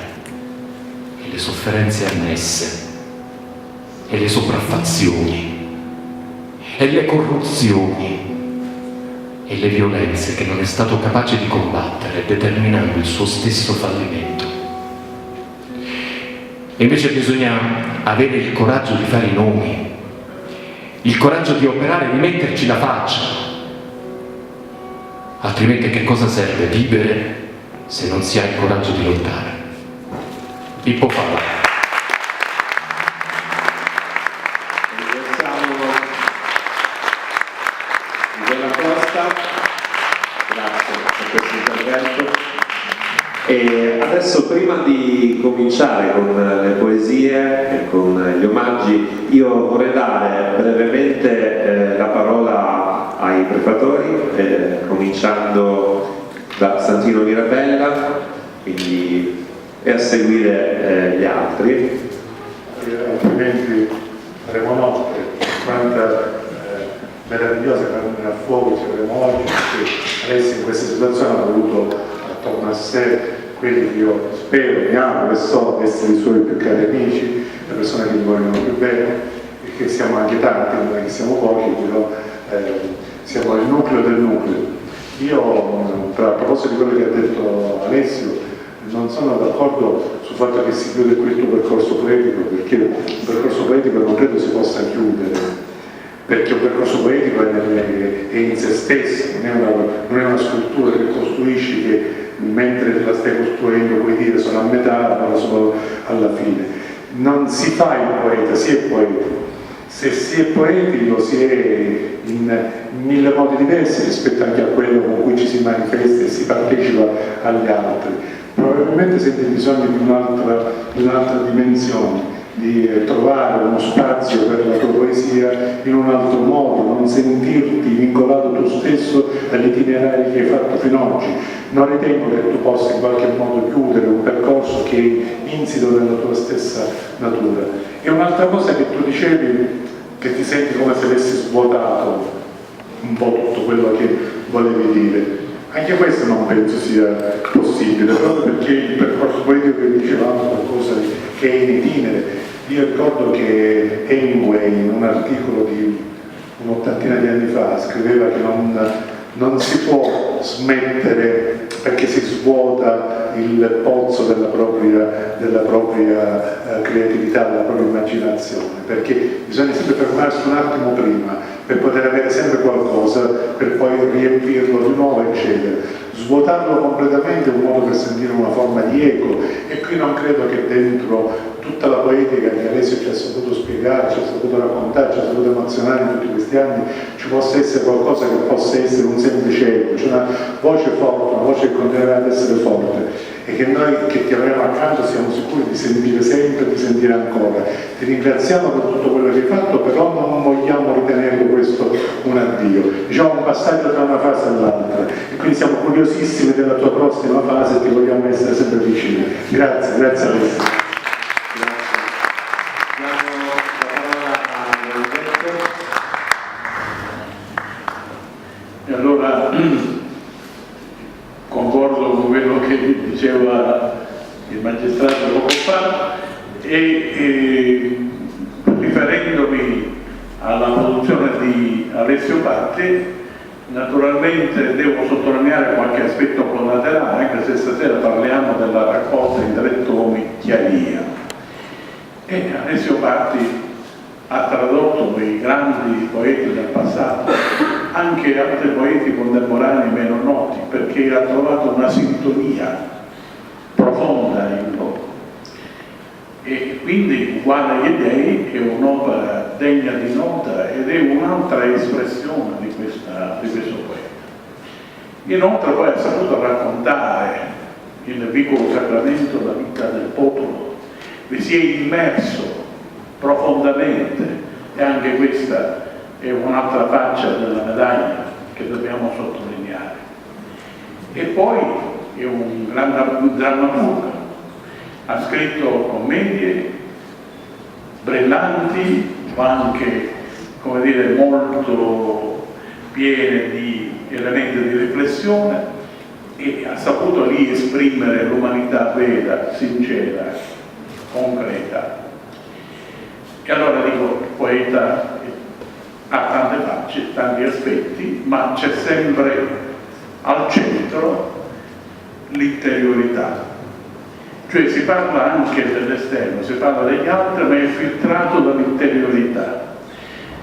e le sofferenze annesse, e le sopraffazioni, e le corruzioni, e le violenze che non è stato capace di combattere, determinando il suo stesso fallimento. E invece bisogna avere il coraggio di fare i nomi, il coraggio di operare, di metterci la faccia. Altrimenti che cosa serve vivere se non si ha il coraggio di lottare? Pippo Fava. Ringraziamo Della Costa, grazie per questo intervento. E adesso, prima di cominciare con le poesie e con gli omaggi, io vorrei dare brevemente la parola ai prefatori, cominciando da Santino Mirabella, quindi, e a seguire gli altri. Altrimenti faremo notte. Quanta meravigliosa carne a fuoco ci avremo oggi, perché Alessio in questa situazione ha voluto attorno a sé quelli che io spero, mi auguro e so essere i suoi più cari amici, le persone che gli vogliono più bene, e che siamo anche tanti, non è che siamo pochi, però siamo il nucleo del nucleo. Io, a proposito di quello che ha detto Alessio, non sono d'accordo sul fatto che si chiude qui il tuo percorso poetico, perché un percorso poetico non credo si possa chiudere, perché un percorso poetico è in se stesso, non è una scultura che costruisci, che mentre la stai costruendo puoi dire sono a metà, ma sono alla fine. Non si fa il poeta, si è poetico. Se si è poetico si è in mille modi diversi rispetto anche a quello con cui ci si manifesta e si partecipa agli altri. Probabilmente senti bisogno di un'altra dimensione, di trovare uno spazio per la tua poesia in un altro modo, non sentirti vincolato tu stesso agli itinerari che hai fatto fino ad oggi. Non ritengo che tu possa in qualche modo chiudere un percorso che è insito nella tua stessa natura. E un'altra cosa che tu dicevi, che ti senti come se avessi svuotato un po' tutto quello che volevi dire. Anche questo non penso sia possibile, proprio perché il percorso poetico che dicevamo è qualcosa che è in itinere. Io ricordo che Hemingway, in un articolo di un'ottantina di anni fa, scriveva che non si può smettere perché si svuota il pozzo della propria creatività, della propria immaginazione, perché bisogna sempre fermarsi un attimo prima per poter avere sempre qualcosa per poi riempirlo di nuovo, eccetera. Svuotarlo completamente è un modo per sentire una forma di eco, e qui non credo che dentro tutta la poetica che Alessio ci ha saputo spiegare, ci ha saputo raccontare, ci ha saputo emozionare in tutti questi anni, ci possa essere qualcosa che possa essere un semplice eco, c'è una voce forte, una voce che continuerà ad essere forte, e che noi che ti avremo accanto siamo sicuri di sentire sempre, di sentire ancora. Ti ringraziamo per tutto quello che hai fatto, però non vogliamo ritenere questo un addio, diciamo un passaggio tra una fase e l'altra, e quindi siamo curiosissimi della tua prossima fase e ti vogliamo essere sempre vicini. Grazie, grazie Alessio. E allora concordo con quello che diceva il magistrato poco fa, e riferendomi alla produzione di Alessio Patti, naturalmente devo sottolineare qualche aspetto collaterale, anche se stasera parliamo della raccolta in 3 tomi Chiaria. E Alessio Patti ha tradotto quei grandi poeti del passato, anche altri poeti contemporanei meno noti, perché ha trovato una sintonia profonda in loro. E quindi Uguale agli Dei è un'opera degna di nota ed è un'altra espressione di questo poeta. Inoltre poi ha saputo raccontare il piccolo sacramento della vita del popolo, vi si è immerso profondamente, e anche questa è un'altra faccia della medaglia che dobbiamo sottolineare. E poi è un drammaturgo, ha scritto commedie brillanti, ma anche, come dire, molto piene di elementi di riflessione, e ha saputo lì esprimere l'umanità vera, sincera, concreta. E allora dico, il poeta ha tante facce, tanti aspetti, ma c'è sempre al centro l'interiorità. Cioè si parla anche dell'esterno, si parla degli altri, ma è filtrato dall'interiorità.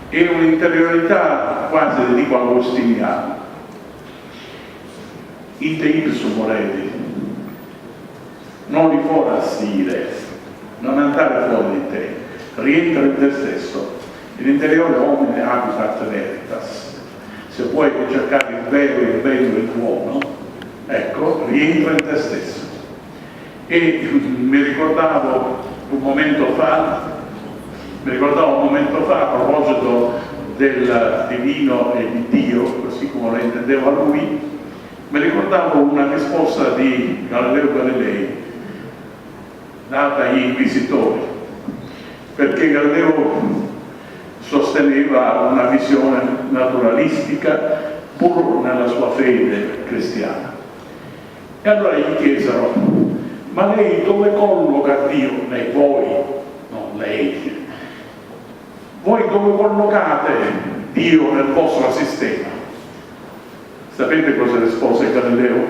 È un'interiorità quasi, dico, agostiniana. In te ipsum moredi, non li forastire, non andare fuori di te, rientra in te stesso. L'interiore homine habitat veritas. Se vuoi cercare il vero, il bello e il buono, ecco, rientra in te stesso. E mi ricordavo un momento fa, a proposito del divino e di Dio, così come lo intendeva lui, mi ricordavo una risposta di Galileo Galilei data agli inquisitori, perché Galileo sosteneva una visione naturalistica pur nella sua fede cristiana. E allora gli chiesero: ma lei dove colloca Dio? Lei, voi, non lei. Voi dove collocate Dio nel vostro sistema? Sapete cosa rispose Galileo?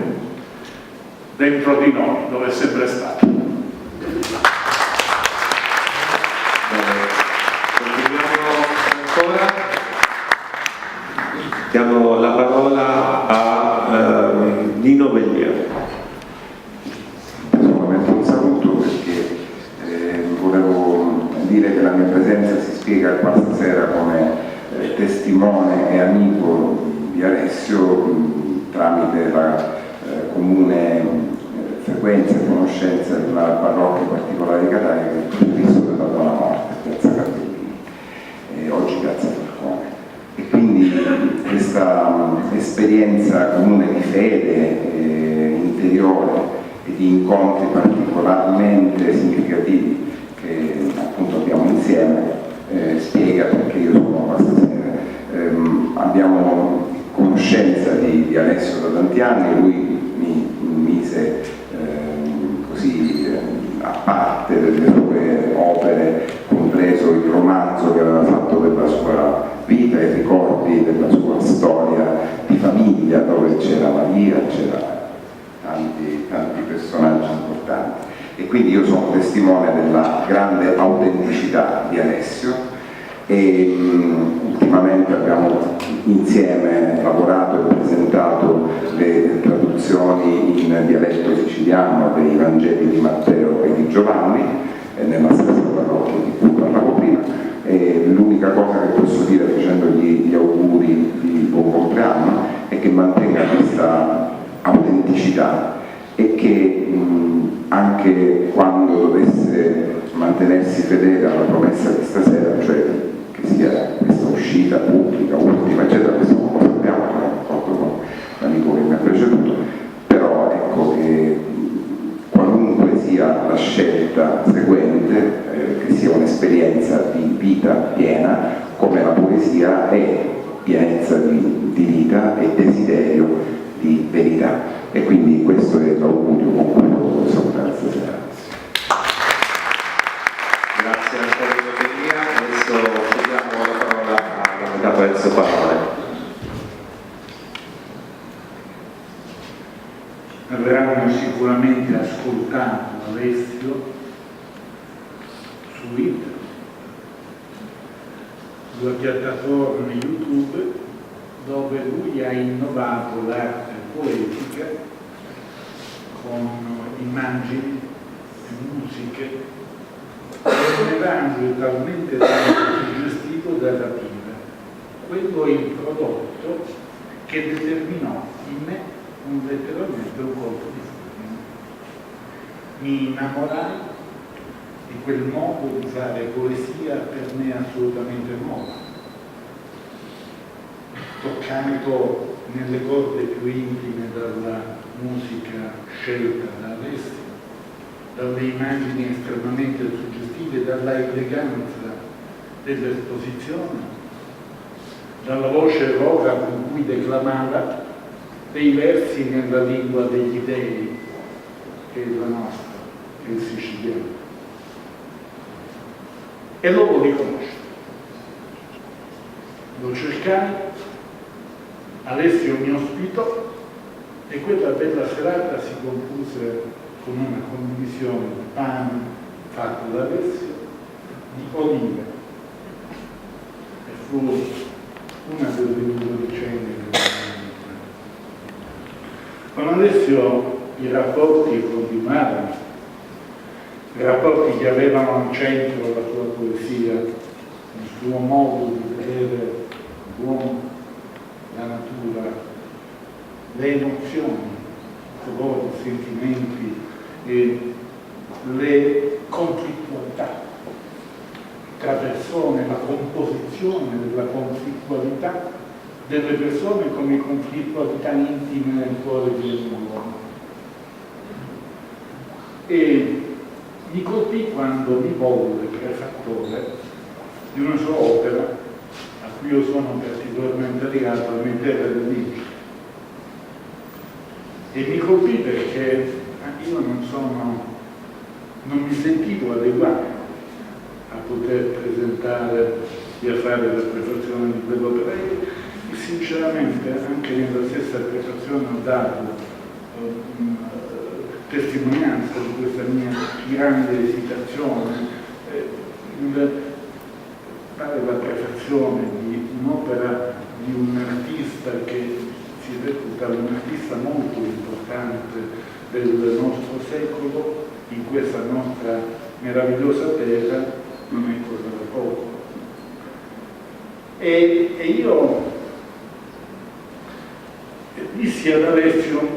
Dentro di noi, dove è sempre stato. Continuiamo ancora. Diamo la parola a Nino Bellia. Solamente un saluto, perché volevo dire che la mia presenza si spiega qua stasera come testimone e amico di Alessio tramite la comune frequenza e conoscenza di una parrocchia particolare di Catania, che è vissuta da buona morte, Piazza Cartellini, e oggi Piazza Falcone. E quindi questa esperienza comune di fede interiore e di incontri particolarmente significativi che appunto abbiamo insieme spiega perché io sono qua stasera. Abbiamo conoscenza di Alessio da tanti anni, lui mi mise così a parte delle sue opere, compreso il romanzo che aveva fatto della sua vita, i ricordi della sua storia di famiglia, dove c'era Maria, c'era tanti personaggi importanti. E quindi io sono testimone della grande autenticità di Alessio. E ultimamente abbiamo insieme lavorato e presentato le traduzioni in dialetto siciliano dei Vangeli di Matteo e di Giovanni nella stessa parrocchia di cui parlavo prima, e l'unica cosa che posso dire facendogli gli auguri di buon compleanno è che mantenga questa autenticità e che anche quando dovesse mantenersi fedele alla promessa di stasera, cioè che sia questa uscita pubblica, ultima, eccetera, questo non lo sappiamo, ne ho fatto con l'amico che mi ha preceduto, però ecco che qualunque sia la scelta seguente, che sia un'esperienza di vita piena, come la poesia è pienezza di vita e desiderio di verità. E quindi questo è l'augurio con cui lo salutare stasera. Grazie Antonio Bellia. Adesso diamo la parola a Capo Enzo Parole. Avranno sicuramente ascoltato Alessio su internet, sulla piattaforma YouTube, dove lui ha innovato l'arte poetica con immagini e musiche, rendendo talmente tanto suggestivo da rapire. Quello è il prodotto che determinò in me letteralmente un colpo di fulmine. Mi innamorai di quel modo di fare poesia per me assolutamente nuovo, toccando nelle corde più intime dalla musica scelta da Alessio, dalle immagini estremamente suggestive, dalla eleganza dell'esposizione, dalla voce roca con cui declamava dei versi nella lingua degli dei, che è la nostra, che è il siciliano. E lo riconosce. Lo cercai, Alessio mi ospitò e quella bella serata si concluse con una condivisione di pane fatto da Alessio, di olive, e fu una delle migliori cene della mia vita. Con Alessio i rapporti continuarono, i rapporti che avevano al centro la sua poesia, il suo modo di vedere l'uomo, la natura, le emozioni, i colori, i sentimenti e le conflittualità tra persone, la composizione della conflittualità delle persone come conflittualità intime nel cuore di ognuno. E mi colpì quando mi volle prefattore di una sua opera a cui io sono particolarmente legato, La mia terra del Vinci. E mi colpì perché io non mi sentivo adeguato a poter presentare e a fare la prefazione di quell'opera e sinceramente anche nella stessa prefazione ho dato testimonianza di questa mia grande esitazione. Fare la prefazione di un'opera di un artista che si reputa un artista molto importante del nostro secolo in questa nostra meravigliosa terra non è cosa da poco. E io dissi ad Alessio,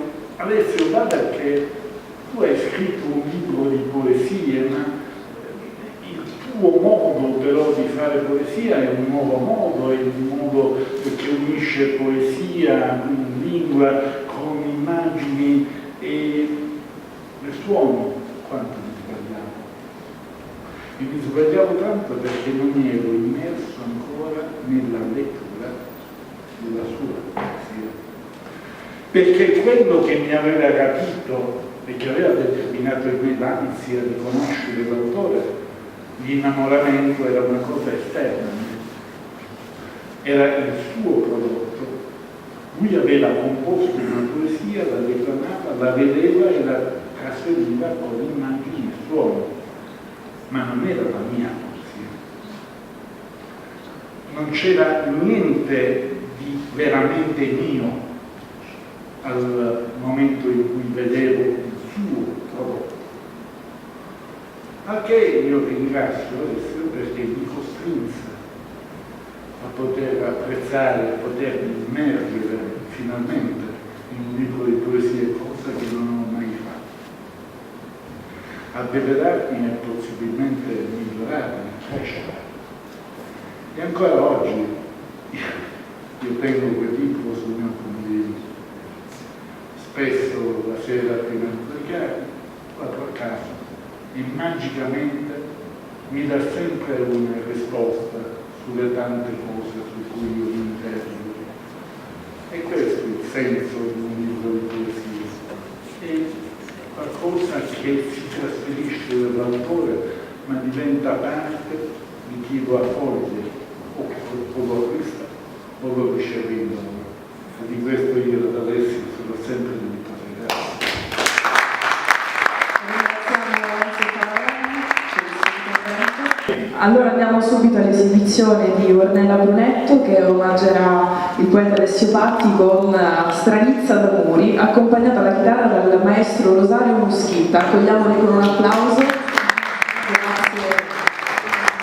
guarda che tu hai scritto un libro di poesie, ma il tuo modo però di fare poesia è un nuovo modo, è un modo che unisce poesia, lingua, con immagini e suoni. Quanto mi sbagliavo? E mi sbagliavo tanto perché non ero immerso ancora nella lettura della sua poesia. Perché quello che mi aveva rapito e che aveva determinato in me l'ansia di conoscere l'autore, l'innamoramento era una cosa esterna, era il suo prodotto. Lui aveva composto una poesia, la declamava, la vedeva e la trasferiva con immagini e suoni, ma non era la mia poesia. Non c'era niente di veramente mio al momento in cui vedevo il suo prodotto. A che io ringrazio Alessio perché mi costrinse a poter apprezzare, a poter immergere finalmente in un libro di poesie, cosa che non ho mai fatto. Abbeverarmi e possibilmente migliorarmi, crescere. E ancora oggi io tengo quel libro sul mio comodino. Spesso la sera prima di pregare vado a casa e magicamente mi dà sempre una risposta sulle tante cose su cui io mi interrogo. E questo è il senso di un libro di poesia. È qualcosa che si trasferisce dall'autore ma diventa parte di chi lo accoglie o lo acquista o lo riceve in dono. E di questo io ad Alessio sono sempre dedicato. Allora andiamo subito all'esibizione di Ornella Brunetto che omaggerà il poeta Alessio Patti con Stranizza d'amori, accompagnata alla chitarra dal maestro Rosario Muschitta. Accogliamoli con un applauso. Grazie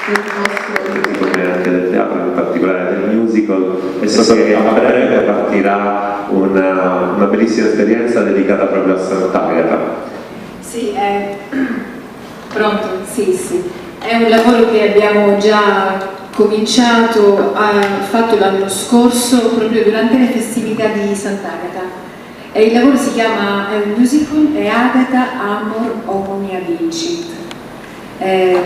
per il vostro anche del teatro, in particolare del musical, e so che a breve partirà una bellissima esperienza dedicata proprio a Sant'Agata. Sì, pronto? Sì. È un lavoro che abbiamo già cominciato, fatto l'anno scorso, proprio durante le festività di Sant'Agata. Il lavoro si chiama, è un musical, è Agata Amor Omnia Vincit.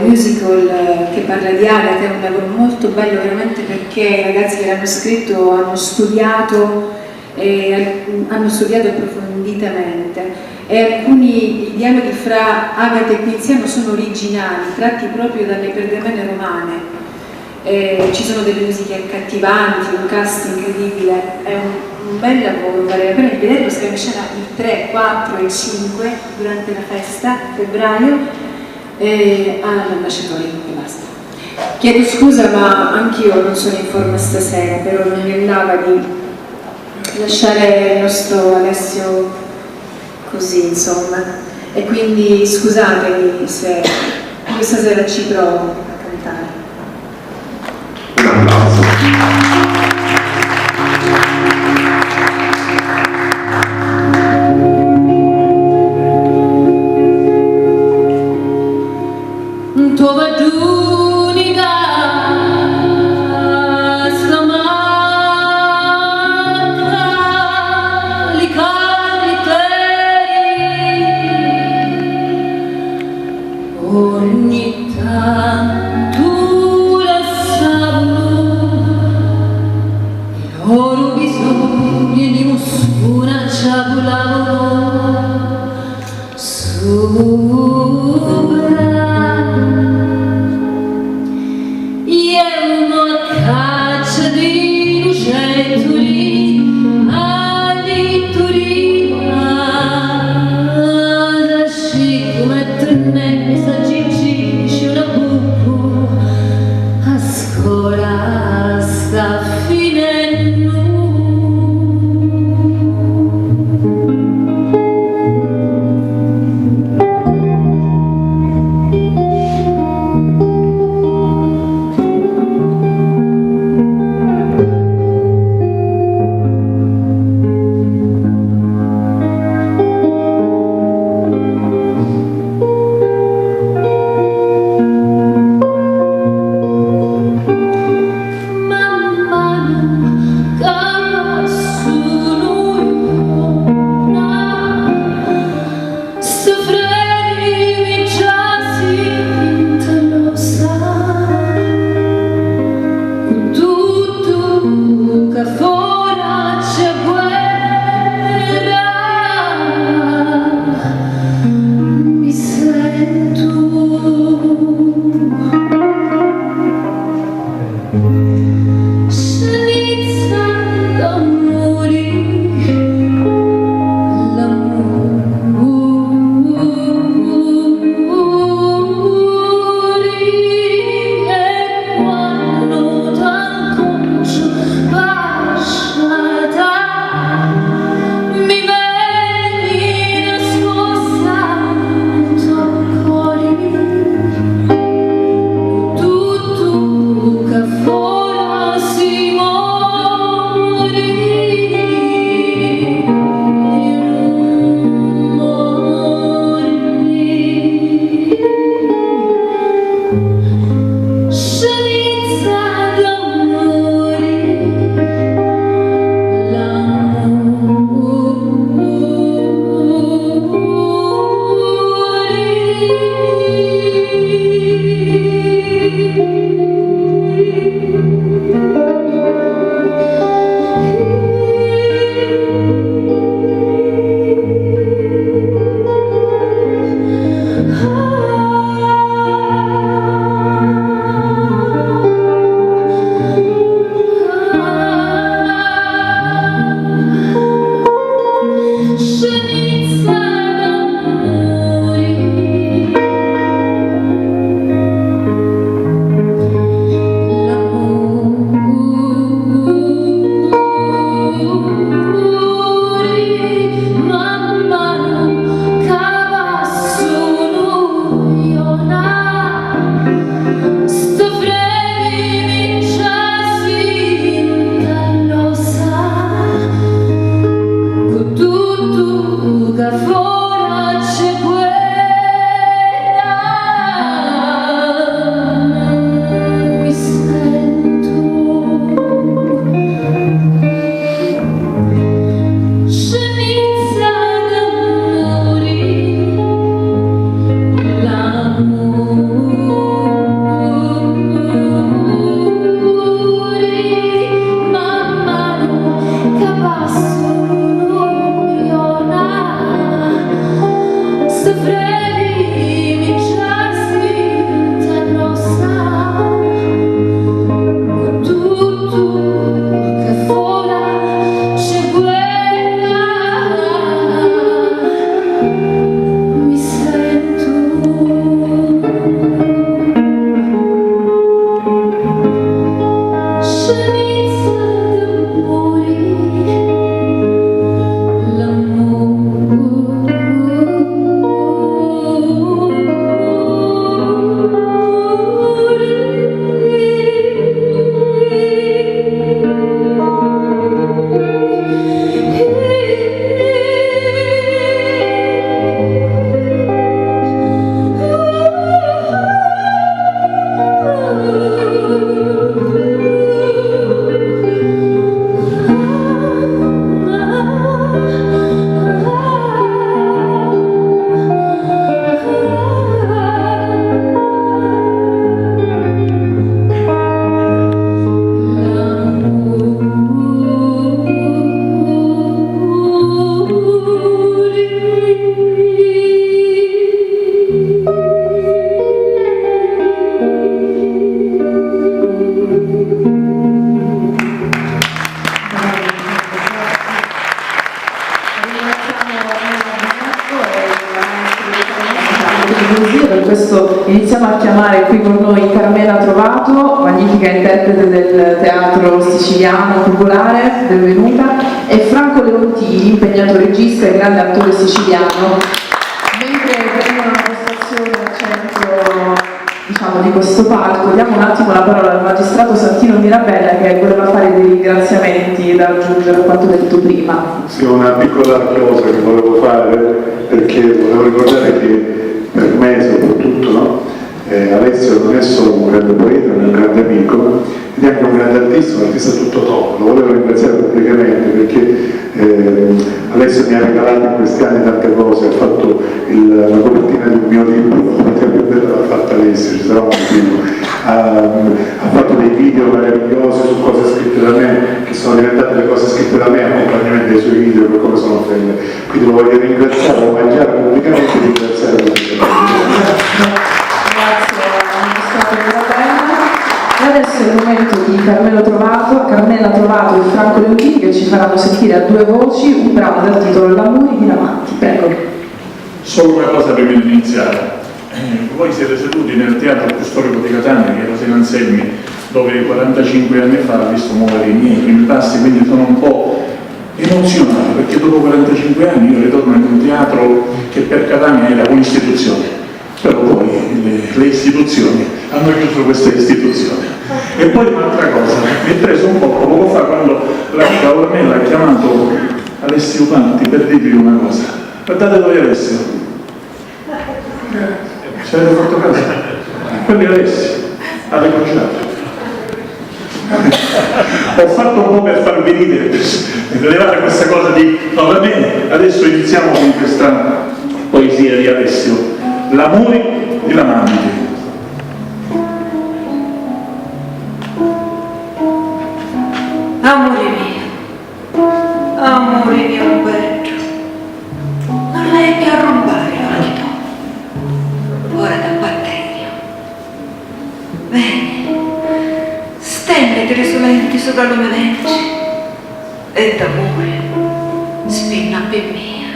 musical che parla di Agatha, è un lavoro molto bello veramente, perché i ragazzi che l'hanno scritto hanno studiato approfonditamente, e alcuni dialoghi fra Agatha e Tiziano sono originali, tratti proprio dalle pergamene romane. Ci sono delle musiche accattivanti, un cast incredibile, è un bel lavoro, vale la pena di vederlo. Saremo in scena il 3, 4 e 5 durante la festa a febbraio all'ambasciatore, e basta. Chiedo scusa, ma anch'io non sono in forma stasera, però non mi andava di lasciare il nostro Alessio così, insomma, e quindi scusatemi se questa sera ci provo a cantare. Un applauso. Ogni tanto ho bisogno di una ciabola sopra. Io a caccia di lucettoli addirittura da scicco metto in mezzo giggisci una buco a scuola sta finendo. di poesia, per questo iniziamo a chiamare qui con noi Carmela Trovato, magnifica interprete del teatro siciliano popolare, benvenuta, e Franco Leontini, impegnato regista e grande attore siciliano. Mentre prendono la postazione al centro, diciamo, di questo palco, diamo un attimo la parola al magistrato Santino Mirabella, che voleva fare dei ringraziamenti da aggiungere a quanto detto prima. Sì, una piccola cosa che volevo fare, perché volevo ricordare che per me soprattutto, no? Alessio non è solo un grande poeta, è un grande amico ed è anche un grande artista, un artista tutto topo. Lo volevo ringraziare pubblicamente perché Alessio mi ha regalato in questi anni tante cose, ha fatto la copertina di un mio libro, la copertina più bella l'ha fatta Alessio, ci sarà un motivo. Ha fatto dei video meravigliosi su cose scritte da me, che sono diventate le cose scritte da me, accompagnamento dei suoi video, per come sono belle. Quindi lo voglio ringraziare, lo mangiare pubblicamente e ringraziare pubblicamente. Grazie al magistrato Mirabella. E adesso è il momento di Carmela Trovato e Franco Leontini, che ci faranno sentire a due voci un brano dal titolo L'amore di Lamanti. Prego. Solo una cosa prima di iniziare. Voi siete seduti nel teatro più storico di Catania, che era San Anselmi, dove 45 anni fa ho visto muovere i miei primi passi, quindi sono un po' emozionato, perché dopo 45 anni io ritorno in un teatro che per Catania era un'istituzione. Però poi le istituzioni hanno chiuso questa istituzione. E poi un'altra cosa, mi è preso un po' poco fa quando l'amica Ornella ha chiamato Alessio Panti per dirgli una cosa. Guardate dove è Alessio. Ci avete fatto caso? Quello è Alessio, ha riconciato. Ho fatto un po' per farvi ridere, per levare questa cosa di no, va bene, adesso iniziamo con questa poesia di Alessio. L'amore di Lamanti. Amore mio bello, non lei che a rubare ora ti do, ora da batterio. Vieni, stenditi risolenti sopra le mie venci, e d'amore spinna per mia.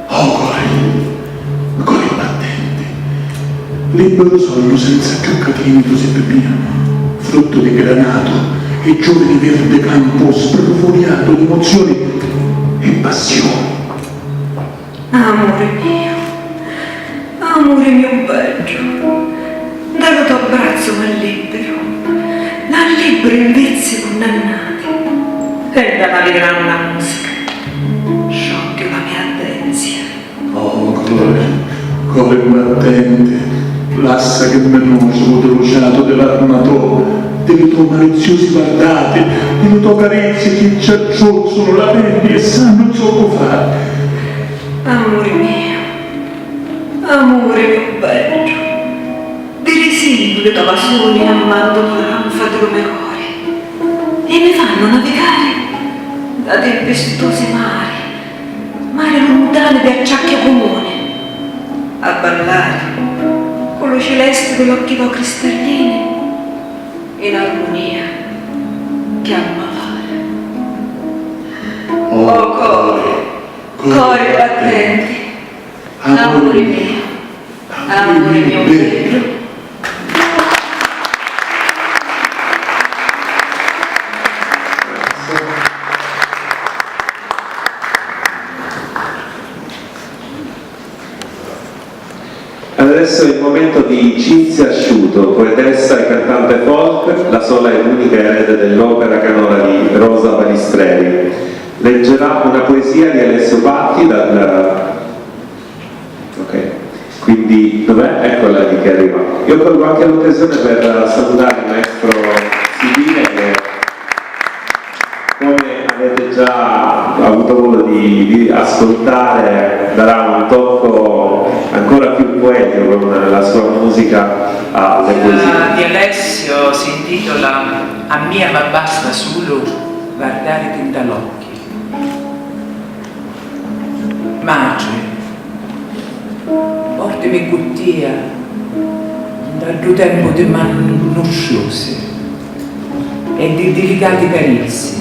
Oh cuore battente, libero sogno senza più catene così per mia, frutto di granato e giovane verde campo sprofuoriato di emozioni e passioni. Amore mio bello, dallo tuo abbraczo m'allibero in vizi condannati, e dalla grande musica sciocca la mia ardenzia. Oh cuore battente, l'assa che menoso bruciato dell'armatore, delle tue maliziosi guardate, delle tue carezze che ci acciolsono la pelle e sanno ciò fare. Amore mio bello, di residu che tova soli amando l'anfa del mio cuore, e mi fanno navigare da tempestosi mari lontani di acciacchia comune, a ballare con lo celeste degli occhi tuoi cristallini, in armonia che ammavare. Oh cuore battenti, amore mio bello. Adesso è il momento di Cinzia Asciuto, poetessa e cantante folk, la sola e unica erede dell'opera canora di Rosa Balistreri. Leggerà una poesia di Alessio Patti Ok, quindi dov'è? Eccola lì che arriva. Io colgo anche l'occasione per salutare il maestro Sibile che, come avete già avuto modo di ascoltare, darà un tocco ancora più poetico con la sua musica alle poesie. Di Alessio si intitola A mia ma basta solo guardare dall'occhio. Madre, portami cuttia dal tuo tempo di mani lusciose e di delicati carizzi.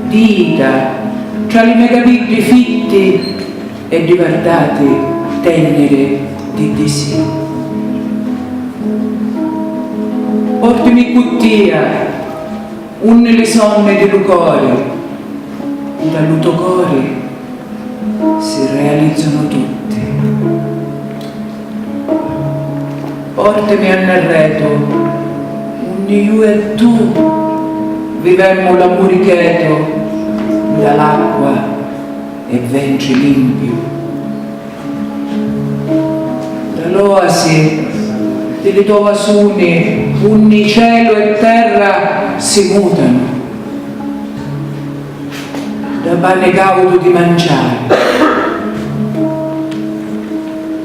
Dita tra i miei capelli fitti e riguardate tenere di sì. Portami cuttia, unne le sonne di lucore, dall'utocore si realizzano tutti. Portami a Narreto, unne io e tu vivemmo l'amore cheto dall'acqua e vence limpio. Dall'oasi delle tue vasune, unni cielo e terra si mutano. Da pane caudo di mangiare.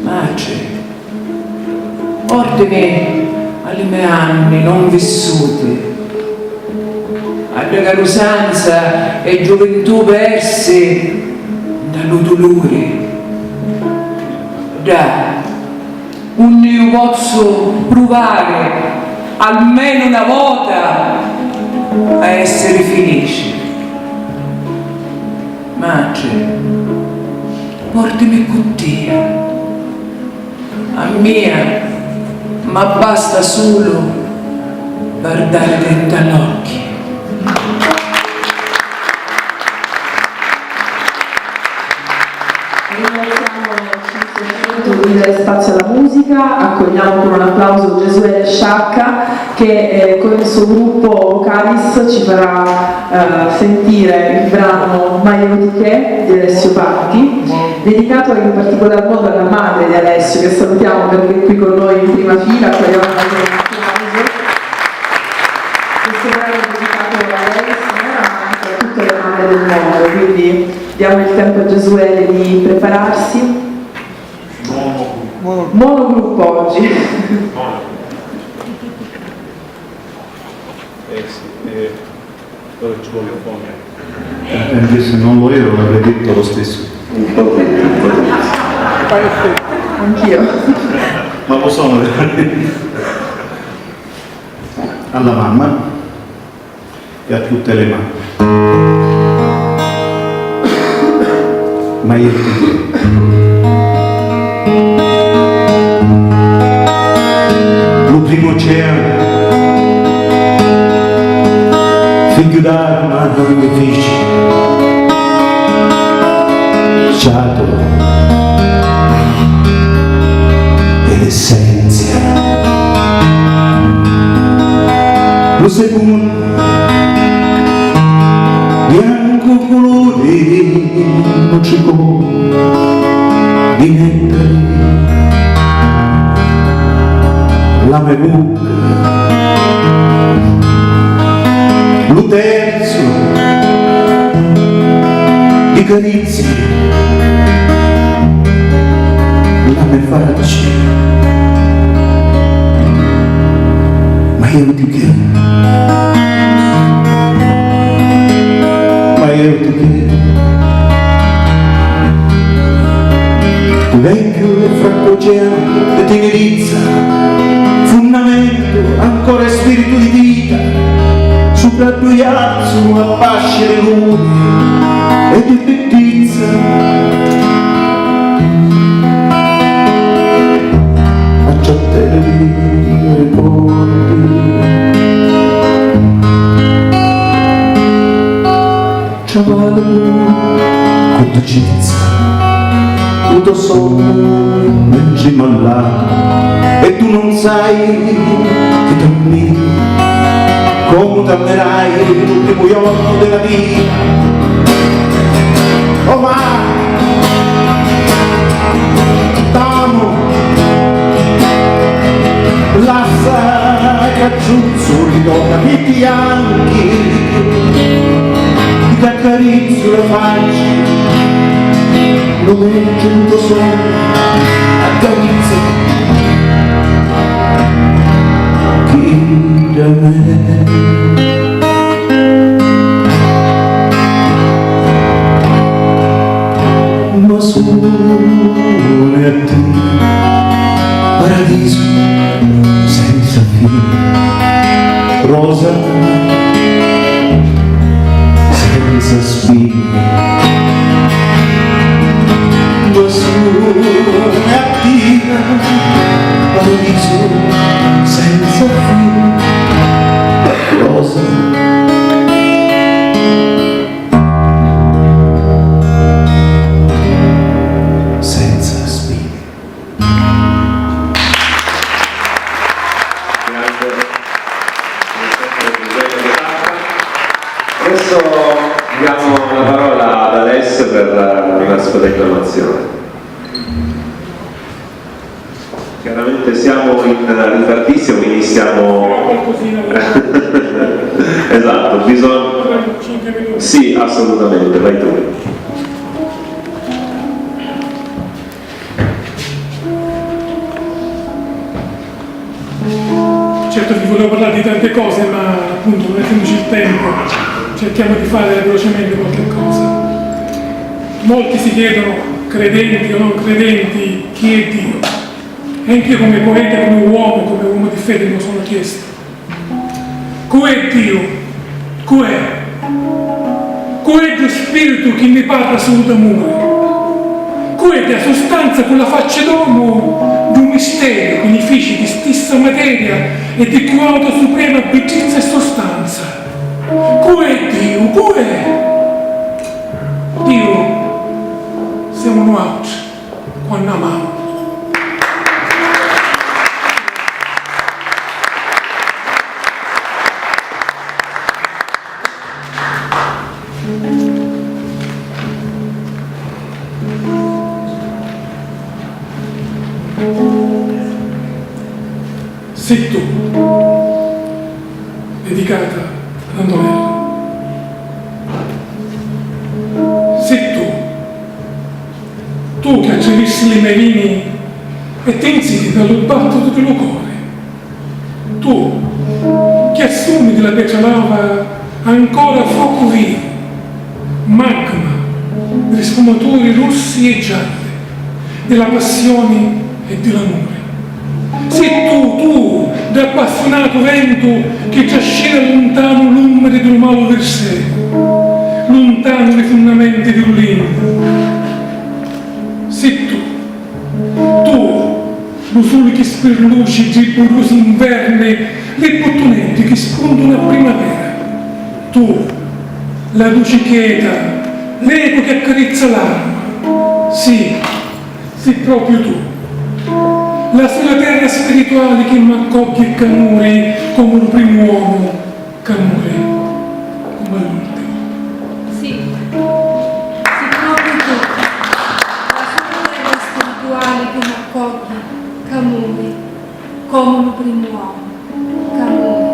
Mace, portami alle mie anni non vissute, alla carusanza e gioventù perse dallo dolore. Da un io posso provare almeno una volta a essere felice. Mace, portami cuttia, a mia, ma basta solo guardare dentro all'occhio. Di dare spazio alla musica, accogliamo con un applauso Gesuele Sciacca che con il suo gruppo Vocalis ci farà sentire il brano Maieutiche di Alessio Patti, dedicato in particolar modo alla madre di Alessio, che salutiamo perché è qui con noi in prima fila. Accogliamo anche un applauso. Questo brano è dedicato a lei, signora, ma anche a tutte le mamme del mondo, quindi diamo il tempo a Gesuele di prepararsi. Monogruppo oggi. Ora ci voglio fare. Se non lo ero l'avrei detto lo stesso. Anch'io. Ma lo sono veramente. Alla mamma e a tutte le mamme. Ma io ti dico. Lo primo oceano, figlio d'arma non difficile, sciato e l'essenza. Lo secondo, bianco colore, non c'è di nettare. La mia bocca, lo terzo di carizie, la mia faccia, ma io di che? Ma io di che? Vecchio francoceano di tenerizza, fondamento, ancora spirito di vita, sopra due alzo a pascere lune e di bettizza. A ciattelle di ricordi, ciavalo con dolcezza, tutto sonno in cima all'acqua, e tu non sai che dormi, come t'ammerai il primo giorno della vita. Oh ma, t'amo, lascia che aggiungo ricordami i bianchi, ti accarezzo le facce, lo veggio il tuo sonno, accarezzo da me. Ma solo a te, paradiso senza fine, rosa senza spine. paradiso senza fine, rosa. Senza spine. Adesso diamo la parola ad Alessio per una sua declamazione. Chiaramente siamo in ritardissimo, quindi siamo... Esatto, bisogna... Sì, assolutamente, vai tu. Certo vi volevo parlare di tante cose, ma appunto non essendoci il tempo cerchiamo di fare velocemente qualche cosa. Molti si chiedono, credenti o non credenti, chi è Dio? E anche io come poeta, come uomo di fede mi sono chiesto. Qu'è Dio? Qu'è? Qu'è lo spirito che ne parla sul d'amore? Qu'è la sostanza con la faccia d'uomo di un mistero, con i feci di stessa materia e di quota suprema bellezza e sostanza? Qu'è Dio? Qu'è? Dio siamo noi quando amiamo. Sei tu, dedicata ad Antonella. Sei tu che accerissi le merini e tensi dallo battito del tuo cuore. Tu che assumi della Beccialava ancora fuoco vivo, magma delle sfumature rossi e gialle, della passione e dell'amore. Sei tu, d'appassionato vento che trascina lontano l'umere del malo versetto, lontano le fondamenta di un limbo. Sei tu, lo sole che sperluce i gibborosi inverni, le bottonette che spuntano a primavera. Tu, la luce quieta, l'eco che accarezza l'alma. Sì, sei proprio tu. La sola terra spirituale che mi accoglie e camuri come il primo uomo, camuri come l'ultimo. Sì, proprio tu. La sola terra spirituale che mi accoglie, camuri come il primo uomo, camuri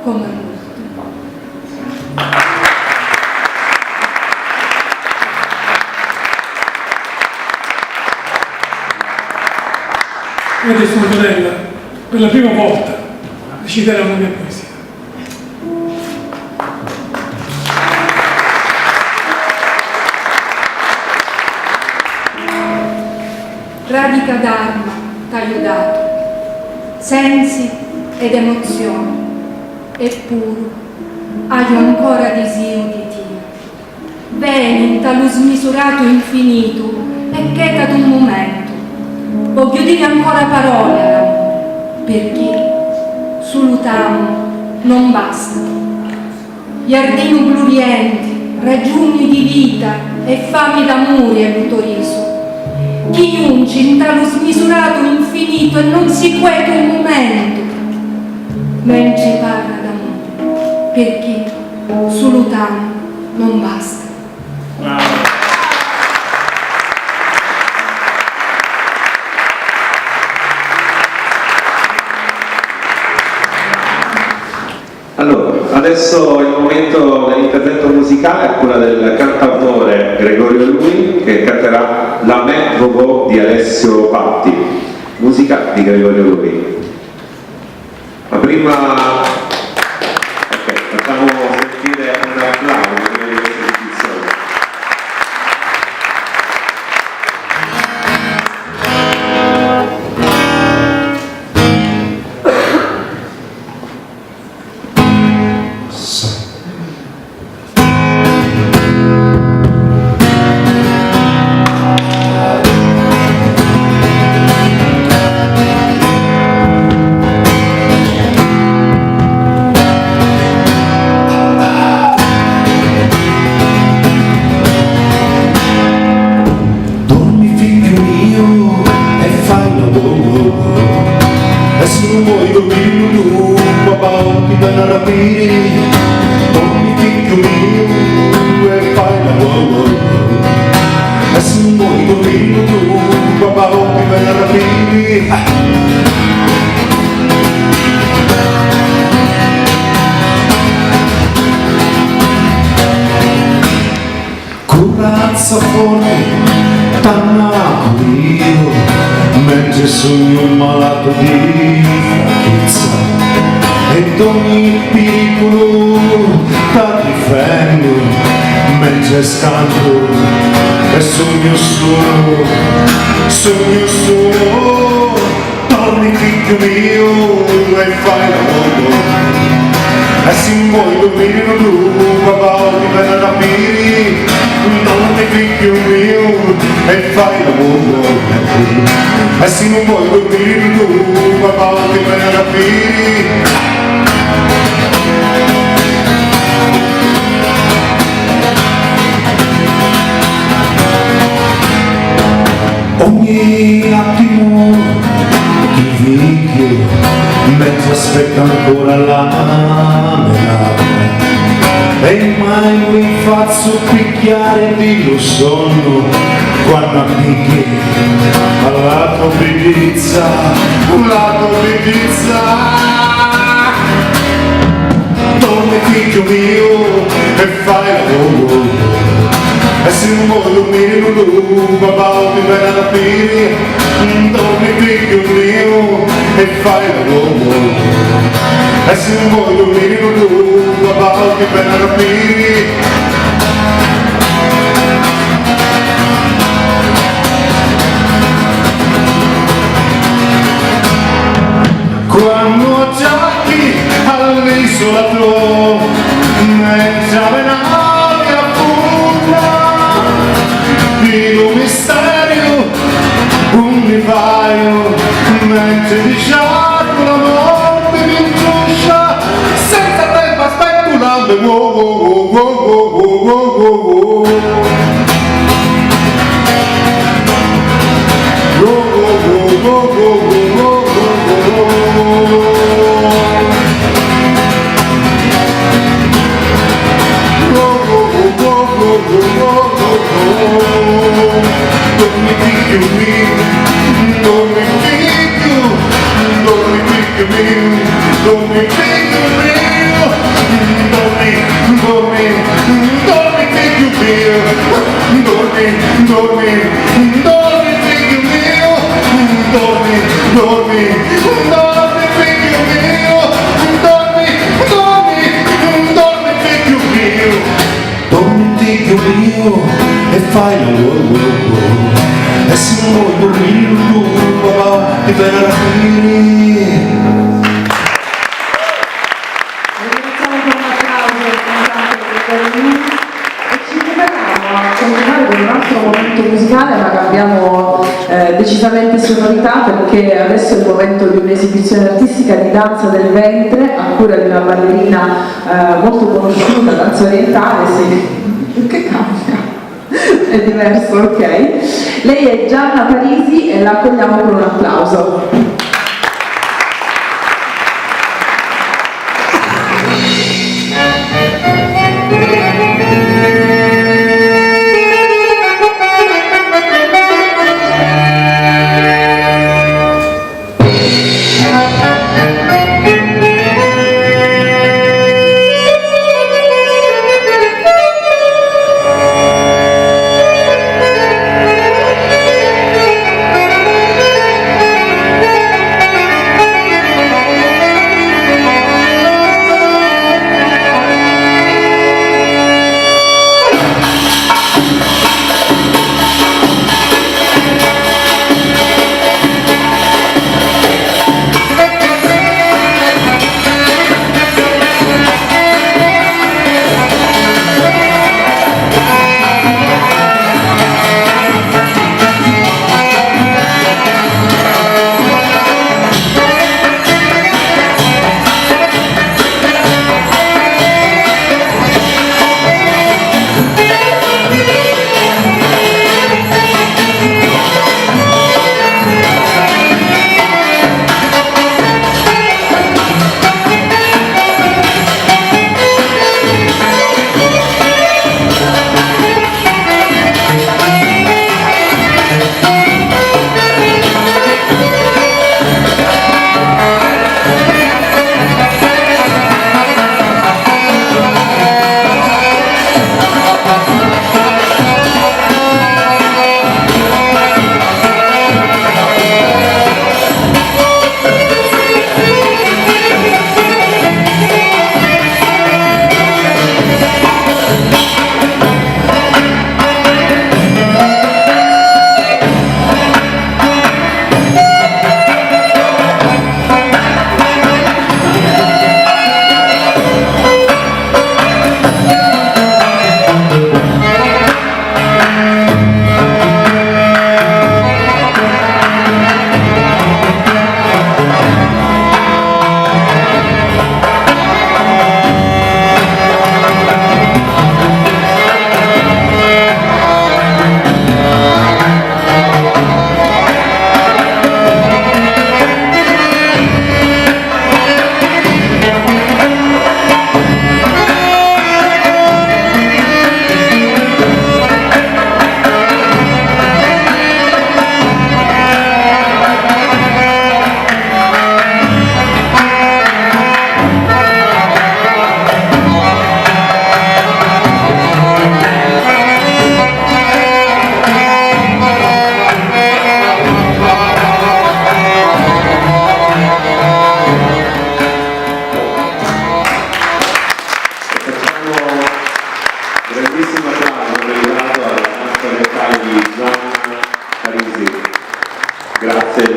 come l'ultimo. E adesso Antonella, per la prima volta, reciterà una mia poesia. Radica d'arma t'aio dato, sensi ed emozioni, eppure aio ancora desio di Dio. Veni in tallo smisurato infinito e cheta un momento. Voglio dire ancora parole all'amore, perché salutamo non basta. Gli ardini plurienti, ragioni di vita e fami d'amore è l'uto riso. Chi giunge in talo smisurato infinito e non si quieta un momento, mentre parla d'amore, perché salutamo non basta. Allora, adesso il momento dell'intervento musicale a cura del cantautore Gregorio Lui che canterà La Me Vovò di Alessio Patti, musica di Gregorio Lui. Ma prima facciamo sentire un applauso prima di questa esibizione. cassaforti Napoli io, mentre sogno un malato di franchezza ed ogni pericolo da difendo, mentre scando e sogno solo, torni figlio mio e fai lavoro. E se vuoi dormire tu, papà ti verrà da rapire, dormi figlio mio e fai lavoro. E se non vuoi dormire tu, papà ti verrà da rapire. Ogni attimo ti figlio, mentre aspetta ancora la meraviglia, e mai mi faccio picchiare di lo sonno quando appicchi alla tua bellezza, la tua bellezza. Dormi figlio mio e fai lavoro. E se non vuoi dormire tu, papà ti verrà da rapire, dormi figlio mio e fai lavoro. E se non vuoi dormire tu, papà ti verrà da rapire. Quando attacchi all'isola tua, mentre l'aria fonda, di un mistero, un vivaio, mentre diciamo la morte mi incrocià, senza tempo speculando, wow wow wow wow wow wow wow wow. Dormi figlio mio, dormi figlio mio, dormi figlio mio, dormi figlio mio, dormi figlio mio, dormi figlio mio, dormi figlio mio, dormi figlio mio, dormi figlio mio e fai la wow. E se non vuoi dormire tu, papà, ti verrà da rapire. Ringraziamo con un applauso il cantante Bertolini e ci prepariamo a continuare con un altro momento musicale, ma cambiamo decisamente sonorità, perché adesso è il momento di un'esibizione artistica di danza del ventre a cura di una ballerina molto conosciuta, danza orientale. Che cambia? È diverso, ok? Lei è Gianna Parisi e la accogliamo con un applauso. Thank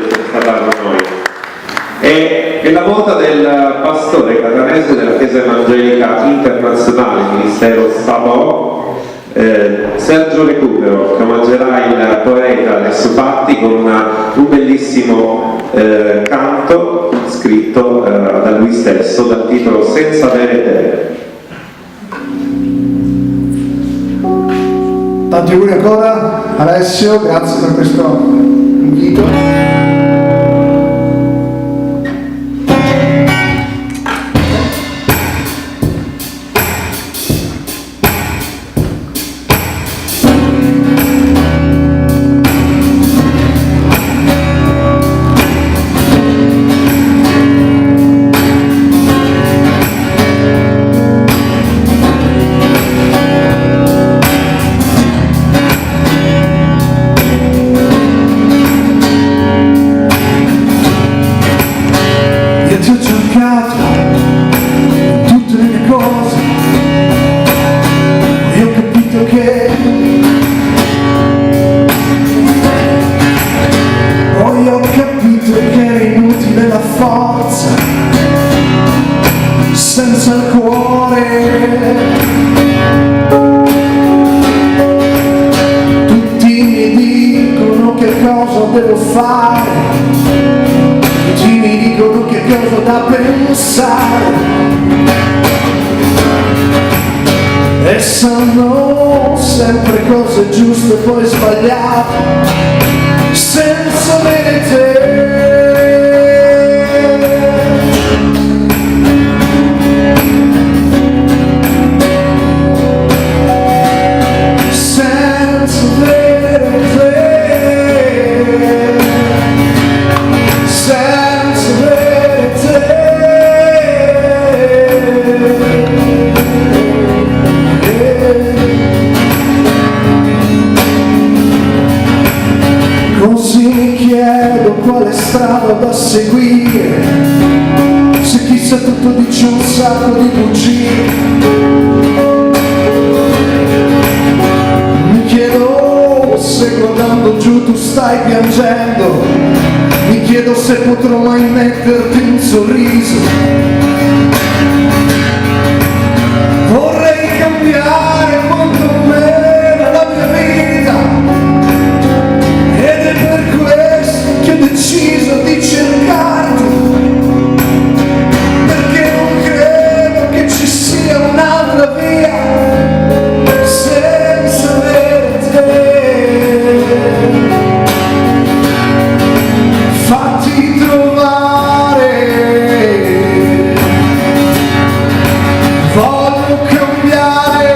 essere stata con noi. È la volta del pastore catanese della Chiesa Evangelica Internazionale, Ministero Sabò, Sergio Recupero, che omaggerà il poeta Alessio Patti con un bellissimo canto scritto da lui stesso dal titolo Senza avere te. Tanti auguri ancora Alessio, grazie per questo invito. Ti ho cercato in tutte le mie cose e ho capito che poi ho capito che era inutile la forza senza il cuore. Tutti mi dicono che cosa devo fare, mi dicono che cosa da pensare e sanno sempre cose giuste e poi sbagliate senza avere te. Senza avere te, senza avere te. Così mi chiedo quale strada da seguire, se chi sa tutto dice un sacco di bugie. Mi chiedo se guardando giù tu stai piangendo, mi chiedo se potrò mai metterti un sorriso. Vorrei cambiare quantomeno la mia vita ed è per questo che ho deciso di cercarti, perché non credo che ci sia un'altra via senza avere te. Fatti trovare, voglio cambiare,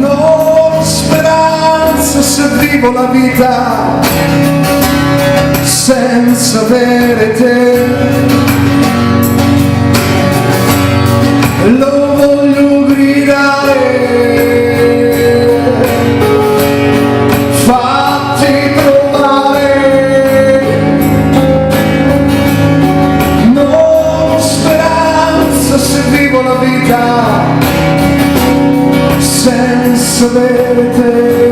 non ho speranza se vivo la vita senza avere te. Lo voglio gridare, fatti trovare, non ho speranza se vivo la vita senza avere te.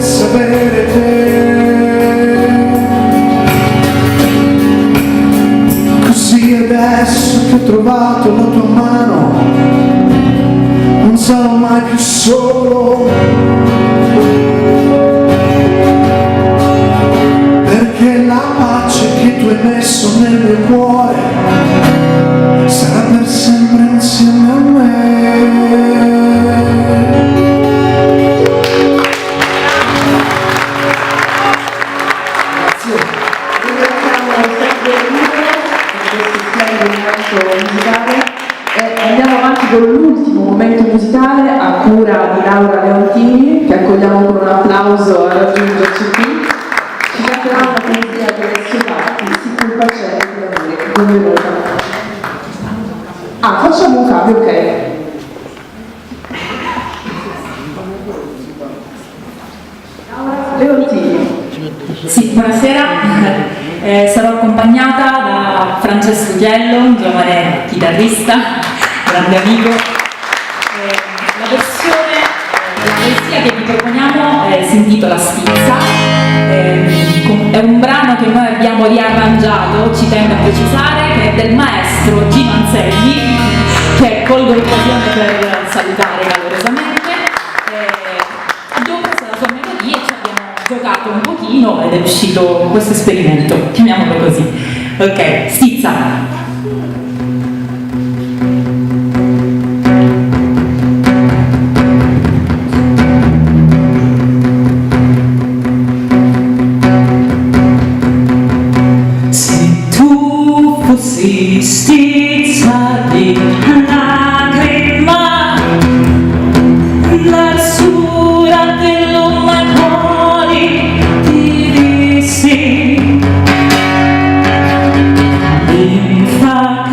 potesse avere te. Così adesso che ho trovato la tua mano non sarò mai più solo, perché la pace che tu hai messo nel mio cuore sarà per sempre insieme a me. Andiamo avanti con l'ultimo momento musicale a cura di Laura Leontini, che accogliamo con un applauso a raggiungerci qui. Ci canterà una poesia di Alessio Patti, Si colpa c'è di amore, benvenuta. Ah, facciamo un cambio, ok. Laura Leontini. Sì, buonasera. Sarò accompagnata da Francesco Chiello, un giovane chitarrista, grande amico. La poesia che vi proponiamo si intitola Stizza. È un brano che noi abbiamo riarrangiato, ci tengo a precisare, che è del maestro Gino Anselmi, che colgo l'occasione per salutare calorosamente. Abbiamo preso la sua melodia e ci abbiamo giocato un pochino ed è uscito questo esperimento, chiamiamolo così. Ok, Stizza. Si stizza di lacrima, l'arsura dell'umanoli ti dissi, l'infa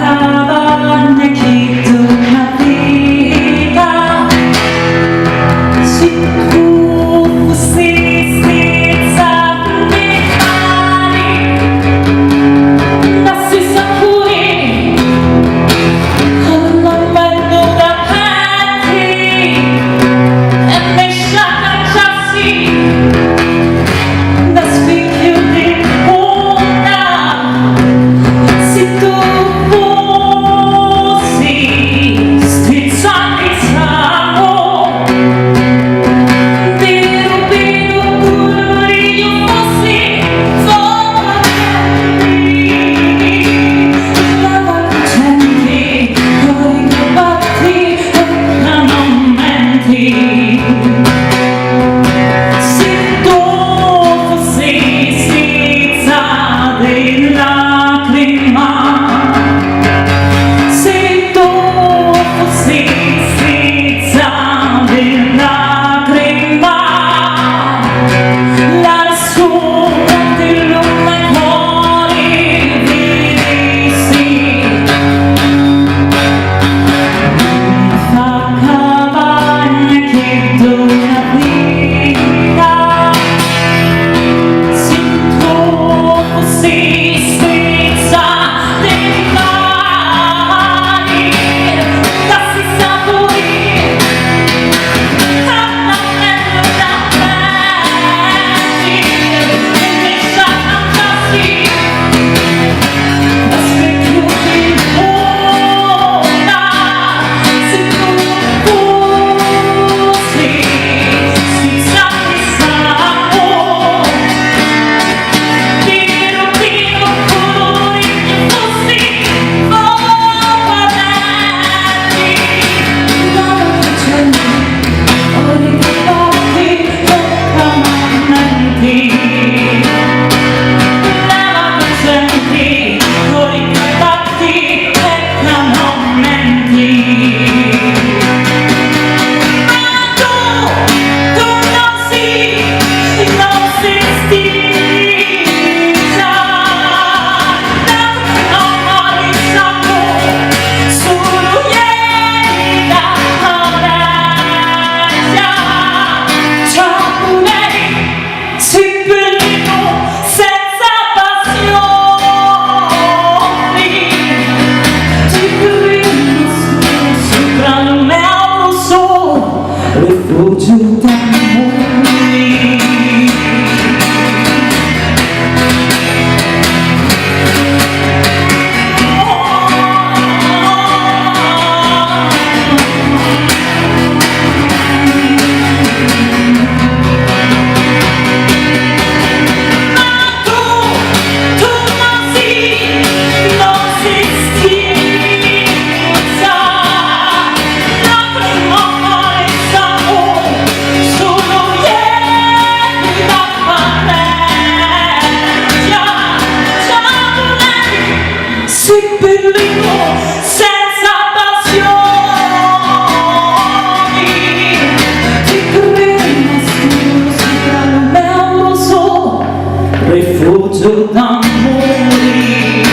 rifugio d'amori,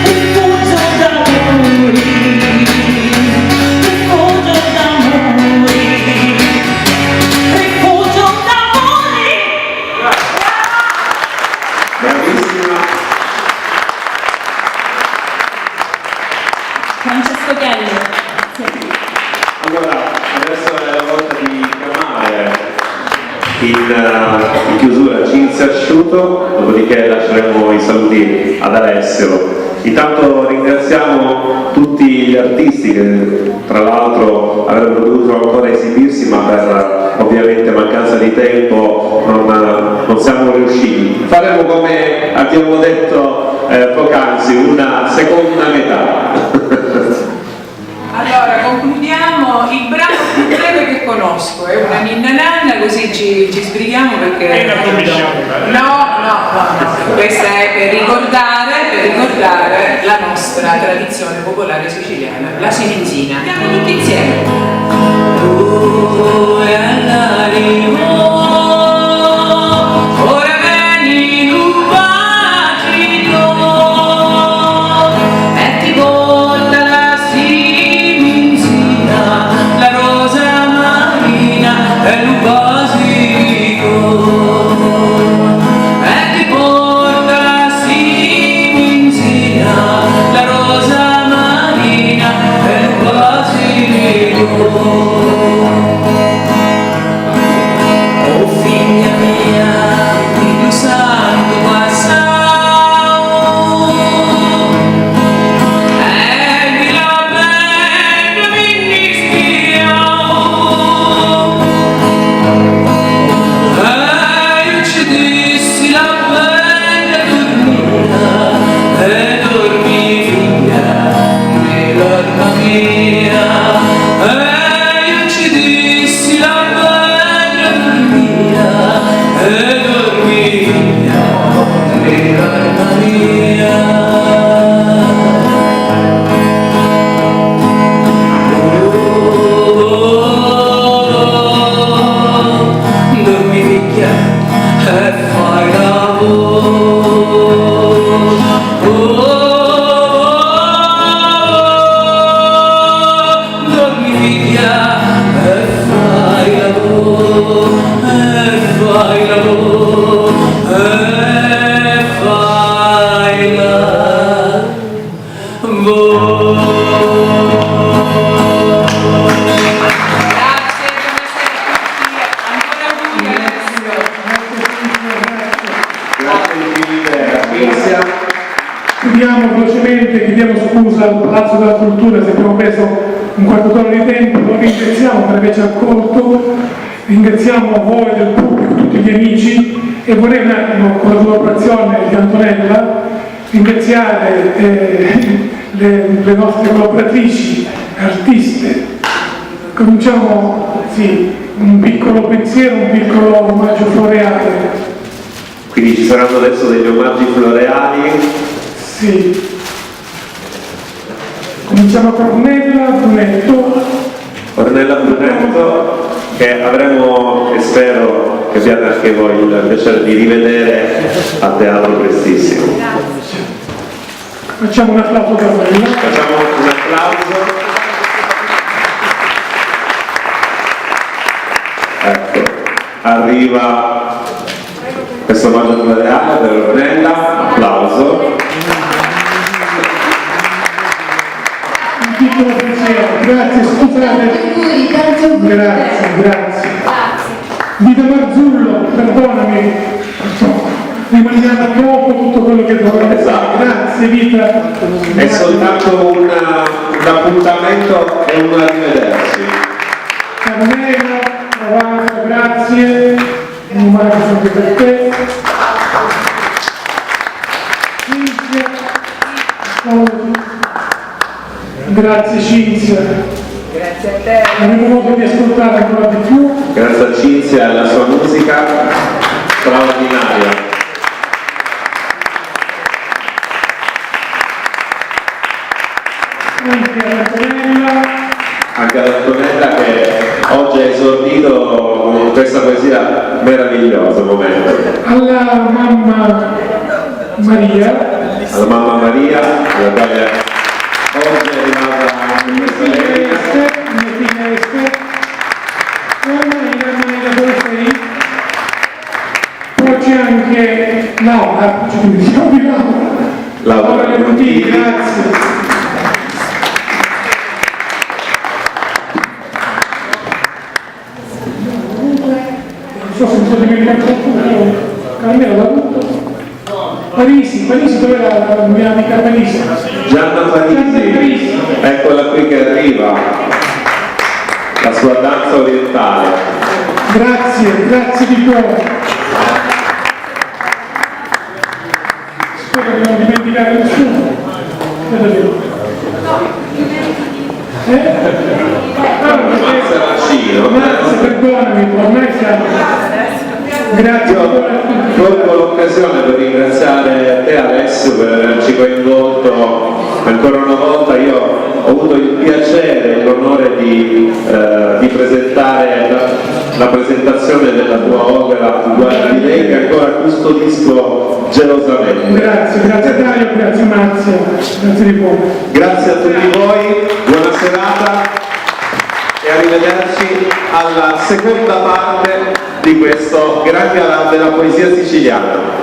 rifugio d'amori, rifugio d'amori, rifugio d'amori. Bravissima. Francesco Chiello. Allora, adesso è la volta di chiamare in chiusura Cinzia Asciuto, dopodiché lasceremo i saluti ad Alessio. Intanto ringraziamo tutti gli artisti che tra l'altro avrebbero dovuto ancora esibirsi, ma per ovviamente mancanza di tempo non siamo riusciti. Faremo, come abbiamo detto poc'anzi, una seconda metà. Allora, concludiamo il brano più breve che conosco, è una ninna nanna, così ci sbrighiamo perché... È una commissione. No, questa è per ricordare la nostra tradizione popolare siciliana, la silinsina. Andiamo tutti insieme. Oh, e all'arrivo, ora vieni l'ubacito, e ti porta la silinsina, la rosa marina e l'ubasilico, e ti porta la silinsina, la rosa marina e l'ubasilico. Oh figlia mia, Dio santo passao, e di la bella mi dispiao, e io ci dissi la bella dormita, e dormi figlia nell'arma mia, e io ci dissi la bella dormita, e dormi figlia nell'arma mia. Dormi figlia e fai lavoro, dormi figlia e fai lavoro, e fai lavoro, e fai Chiudiamo velocemente, chiediamo scusa al Palazzo della Cultura se abbiamo preso un quarto d'ora di tempo, lo ringraziamo per averci accolto, ringraziamo voi del pubblico, tutti gli amici, e vorrei un attimo, con la collaborazione di Antonella, ringraziare le nostre collaboratrici, artiste. Cominciamo, sì, un piccolo pensiero, un piccolo omaggio floreale. Quindi ci saranno adesso degli omaggi floreali. Sì. Cominciamo con Ornella Brunetto. Ornella Brunetto, che avremo, e spero che abbiate anche voi il piacere di rivedere a teatro prestissimo. Facciamo un applauso per Ornella. Facciamo un applauso. Ecco, arriva questo omaggio floreale per Ornella, applauso. Un piccolo pensiero, grazie, scusate. Grazie. Vita Marzullo, perdonami, rimaniamo dopo tutto quello che dovrò. Esatto. Grazie Vita. È soltanto un appuntamento e un arrivederci. Carmela, avanza, grazie. Un omaggio anche per te. Cinzia. Grazie Cinzia. Grazie a te. Avremo modo di ascoltare ancora di più. Grazie a Cinzia e alla sua musica straordinaria. Anche ad Antonella che oggi ha esordito con questa poesia meravigliosa momento. Alla mamma Maria, alla mamma Maria, alla quale oggi è arrivata mia figlia Esther, dove sei? Poi c'è anche Laura, ci dimentichiamo di Laura Leontini, grazie. Non so se mi sto dimenticando qualcuno, Carmelo l'ha avuto. Parisi, dove la mia amica Parisi? Gianna Parisi, eccola qui che arriva, la sua danza orientale. Grazie di cuore. Spero di non dimenticare nessuno. Mazza Rancino. Perdonami, ormai siamo. Grazie. Colgo l'occasione per ringraziare te Alessio per averci coinvolto ancora una volta. Io ho avuto il piacere e l'onore di presentare la presentazione della tua opera Guarda di lei, che ancora custodisco gelosamente. Grazie Dario, grazie Marzia, grazie di cuore. Grazie a tutti voi, buona serata e arrivederci alla seconda parte di questo gran galà della poesia siciliana.